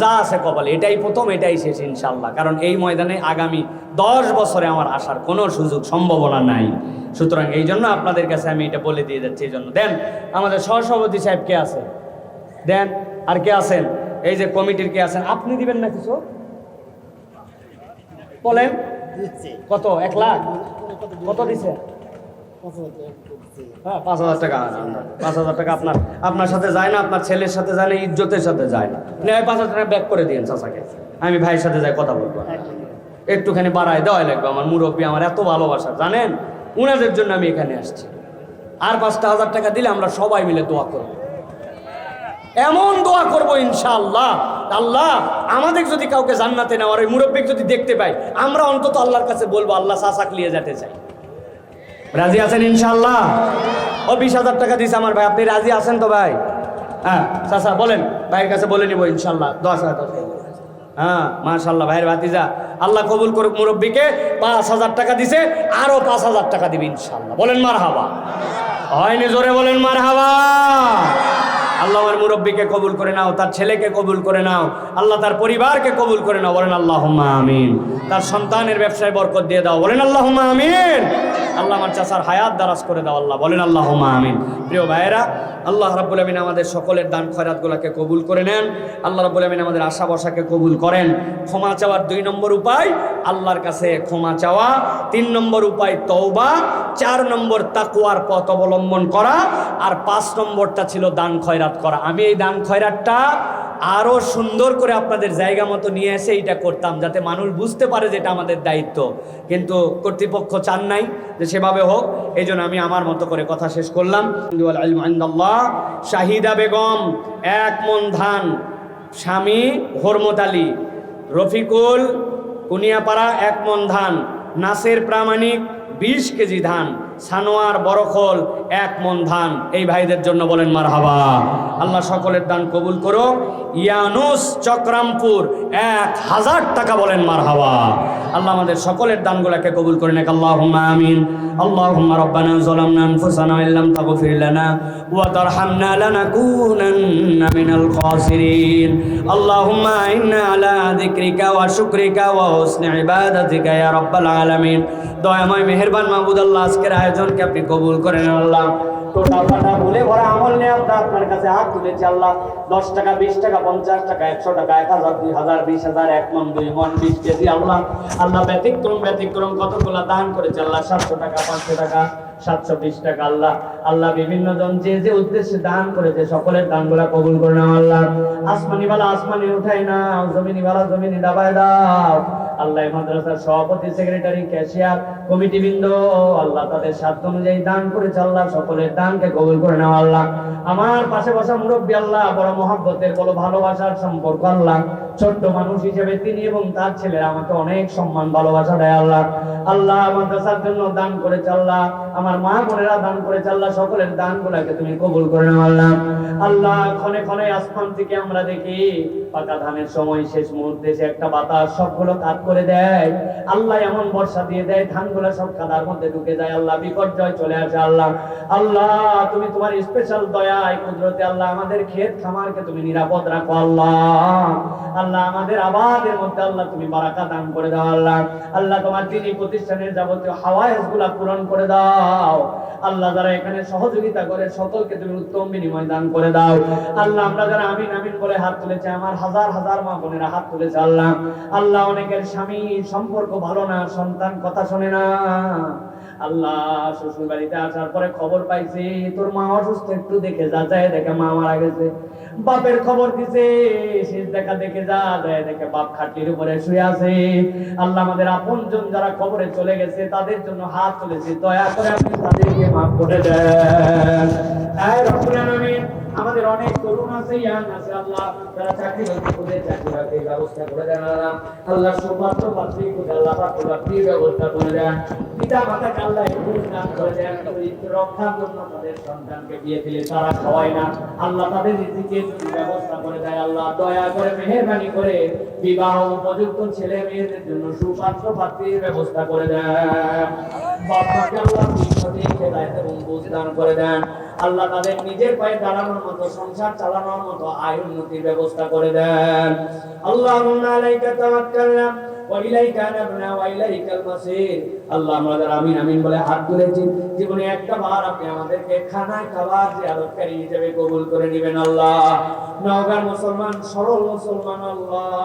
যা আছে কপালে, এটাই প্রথম, এটাই শেষ ইনশাল্লাহ। কারণ এই ময়দানে আগামী 10 বছরে আমার আসার কোনো সুযোগ সম্ভাবনা নাই। সুতরাং এই জন্য আপনাদের কাছে আমি এটা বলে দিয়ে যাচ্ছি। এই জন্য দেন। আমাদের সহসভাপতি সাহেব কে আছে? দেন। আর কে আছেন? এই যে কমিটির কে আছেন? আপনি দিবেন না কিছু? বলেন কত? 1 লাখ? কত দিছে? হ্যাঁ, 5,000 টাকা। 5,000 টাকা আপনার সাথে যায় না, আপনার ছেলের সাথে যায় না, ইজ্জতের সাথে যায় না। 5,000 টাকা ব্যাক করে দিয়েন চাচাকে। আমি ভাইয়ের সাথে যাই কথা বলবো, একটুখানি বাড়ায় দেওয়া লাগবে। আমার মুরব্বী, আমার এত ভালোবাসা জানেন, উনাদের জন্য আমি এখানে আসছি। আর 5,000 টাকা দিলে আমরা সবাই মিলে দোয়া করবো, এমন দোয়া করবো ইনশাআল্লাহ। আল্লাহ আমাদের যদি কাউকে জান্নাতে নেওয়ার, ওই মুরব্বী যদি দেখতে পাই, আমরা অন্তত আল্লাহর কাছে বলবো আল্লাহ চাচাক নিয়ে যেতে চাই। রাজি আছেন ইনশাআল্লাহ? ও 20,000 টাকা দিয়েছে আমার ভাই, আপনি রাজি আছেন তো ভাই? হ্যাঁ চাচা বলেন, ভাইয়ের কাছে বলে নিব ইনশাআল্লাহ। 10,000। হ্যাঁ মাশাআল্লাহ, ভাইয়ের ভাতিজা আল্লাহ কবুল করুক। মুরব্বীকে 5,000 টাকা দিছে, আরো 5,000 টাকা দিবে ইনশাআল্লাহ। বলেন মারহাবা। হয়নি? জোরে বলেন মারহাবা। আল্লাহ আমার মুরব্বীকে কবুল করে নাও, তার ছেলেকে কবুল করে নাও, আল্লাহ তার পরিবারকে কবুল করে নাও। বলেন আল্লাহুম্মা আমিন। তার সন্তানের ব্যবসায় বরকত দিয়ে দাও। বলেন আল্লাহুম্মা আমিন। আল্লাহ আমার চাচার হায়াত দারাজ করে দাও আল্লাহ। বলেন আল্লাহুম্মা আমিন। প্রিয় ভাইয়েরা, আল্লাহ রাব্বুল আমিন আমাদের সকলের দান খয়রাতগুলোকে কবুল করে নেন। আল্লাহ রাব্বুল আমিন আমাদের আশা বসাকে কবুল করেন। ক্ষমা চাওয়ার 2 নম্বর উপায় আল্লাহর কাছে ক্ষমা চাওয়া, 3 নম্বর উপায় তওবা, 4 নম্বর তাকওয়ার পথ অবলম্বন করা, আর 5 নম্বরটা ছিল দান খয়রাত করা। আমি এই দান খয়রাতটা আরো সুন্দর করে আপনাদের জায়গা মতো নিয়ে এসে এইটা করতাম, যাতে মানুষ বুঝতে পারে যে এটা আমাদের দায়িত্ব। কিন্তু কর্তৃপক্ষ চান নাই যে সেভাবে হোক, এই জন্য আমি আমার মতো করে কথা শেষ করলাম। শাহিদা বেগম 1 মণ ধান, স্বামী হরমত আলী, রফিকুল কুনিয়াপাড়া 1 মণ ধান, নাসের প্রামাণিক 20 কেজি ধান, সানোয়ার বরখোল 1 মণ ধান, এই ভাইদের জন্য বলেন মারহাবা। আল্লাহ সকলের দান কবুল করো। ইয়ানুস চক্রামপুর 1000 টাকা, বলেন মারহাবা। আল্লাহ আমাদের সকলের দানগুলোকে কবুল করে নেক, আল্লাহুম্মা আমিন। আল্লাহুম্মা রব্বানা যালামনা আনফুসানা ওয়া ইল্লাম তাগফির লানা ওয়া তারহামনা লানাকুনান্না মিনাল খাসিরিন। আল্লাহুম্মা ইন্না আলা যিকরিকা ওয়া শুকরিকা ওয়া হুসনি ইবাদাতিকা ইয়া রাব্বাল আলামিন। দয়াময় মেহেরবান মাহবুদ আল্লাহ, আজকের আয়োজনকে আপনি কবুল করেন আল্লাহ। টোটা ফাটা ভুলে ভরা আমল নিয়ে আপনার কাছে হাত তুলেছি আল্লাহ। 10 টাকা, 20 টাকা, 50 টাকা, 100 টাকা, 1000, 2000, 20000, 1 মণ, 2 মণ, 20 কেজি আল্লাহ। আল্লাহ ব্যতিক্রম কতগুলো দান করেছে আল্লাহ। 700 টাকা, 500 টাকা, 720 টাকা আল্লাহ। আল্লাহ বিভিন্ন জন যে যে উদ্দেশ্যে দান করেছে সকলের দানগুলা কবুল করে নাও আল্লাহ। আসমানি বালা আসমানি উঠাই না, জমিনি বালা জমিনি দাবায় দাও আল্লাহ। এই মাদ্রাসার সভাপতি, সেক্রেটারি, ক্যাশিয়ার, কমিটি বৃন্দ আল্লাহ তাদের সাধ্য অনুযায়ী দান করেছে আল্লাহ, সকলের দানকে কবুল করে নাও আল্লাহ। আমার পাশে বসা মুরব্বী আল্লাহ, বড় মহব্বতের, বড় ভালোবাসার সম্পর্ক আল্লাহ। ছোট্ট মানুষ হিসেবে তিনি এবং তার ছেলেরা আমাকে অনেক সম্মান ভালোবাসা দেয় আল্লাহ। আল্লাহ মাদ্রাসার জন্য দান করেছে আল্লাহ, আমার মা বোনেরা দান করেছে আল্লাহ, সকলের দানগুলোকে তুমি কবুল করে নাও আল্লাহ। আল্লাহ ক্ষণে ক্ষণে আসমান থেকে আমরা দেখি পাকা ধানের সময় শেষ মুহূর্তে সে একটা বাতাস সবগুলো কাট করে দেয় আল্লাহ, এমন বর্ষা দিয়ে দেয় ধানগুলো সব কাদার মধ্যে ঢুকে যায় আল্লাহ, বিপর্যয় চলে আসে আল্লাহ। আল্লাহ তুমি তোমার স্পেশাল দয়ায় কুদরতে আল্লাহ আমাদের ক্ষেত খামারকে তুমি নিরাপদ রাখো আল্লাহ। আল্লাহ আমাদের আবাদের মধ্যে আল্লাহ তুমি বারাকা দান করে দাও আল্লাহ। আল্লাহ তোমার দিনী প্রতিষ্ঠানের যাবতীয় হাওয়ায়েজগুলো পূরণ করে দাও আল্লাহ। যারা এখানে সহযোগিতা করে সকলকে তুমি উত্তম বিনিময় দান করে দাও আল্লাহ। আমরা যারা আমিন আমিন করে হাত তুলেছে, আমার হাজার হাজার মা বোনেরা হাত তুলেছে আল্লাহ। আল্লাহ অনেকের স্বামী সম্পর্ক ভালো না, সন্তান কথা শোনে না আল্লাহ। শ্বশুর বাড়িতে আসার পরে খবর পাইছি তোর মা অসুস্থ, একটু দেখে যা, যায় দেখে মা মারা গেছে। বাপের খবর দিছে, শেষ দেখা দেখে যা, যায় দেখে বাপ খাটির উপরে শুয়ে আছে আল্লাহ। আমাদের আপনজন যারা কবরে চলে গেছে তাদের জন্য হাত তুলেছি, দয়া করে আপনি তাদেরকে মাফ করে দেন। আয় রব্বুল আলামিন, আমাদের অনেক তরুণ আছে, ইয়াং আছে আল্লাহ, যারা চাকরি করতে চাকরি বাকরির ব্যবস্থা করে দেন আল্লাহ। আল্লাহ সুপাত্র পাত্রী করে আল্লাহ পাত্রীর ব্যবস্থা করে দেন। পিতা মাতাকে আল্লাহ বুঝ দান করে দেন, চরিত্র রক্ষার জন্য তাদের সন্তানকে বিয়ে দিলে তারা খাওয়ায় না আল্লাহ, তাদের রিজিকের ব্যবস্থা করে দেয় আল্লাহ। দয়া করে মেহেরবানি করে বিবাহ উপযুক্ত ছেলে মেয়েদের জন্য সুপাত্র পাত্রীর ব্যবস্থা করে দেন। বাবাকে আল্লাহ সঠিক হেদায়েত এবং বুঝ দান করে দেন আল্লাহ। তাদের নিজের পায়ে দাঁড়ানোর মতো, সংসার চালানোর মতো আয় উন্নতির ব্যবস্থা করে দেন। আল্লাহুম্মা আলাইকা তাওয়াক্কালনা ওয়া ইলাইকা আনাবনা ওয়া ইলাইকাল মাসির। আল্লাহ আমরা যারা আমিন আমিন বলে হাত তুলেছি, জীবনে একটা বার আপনি আমাদেরকে খানায় খাবার জিয়ারতকারী হিসেবে কবুল করে নেবেন আল্লাহ। নওগাঁর মুসলমান, সরল মুসলমান আল্লাহ।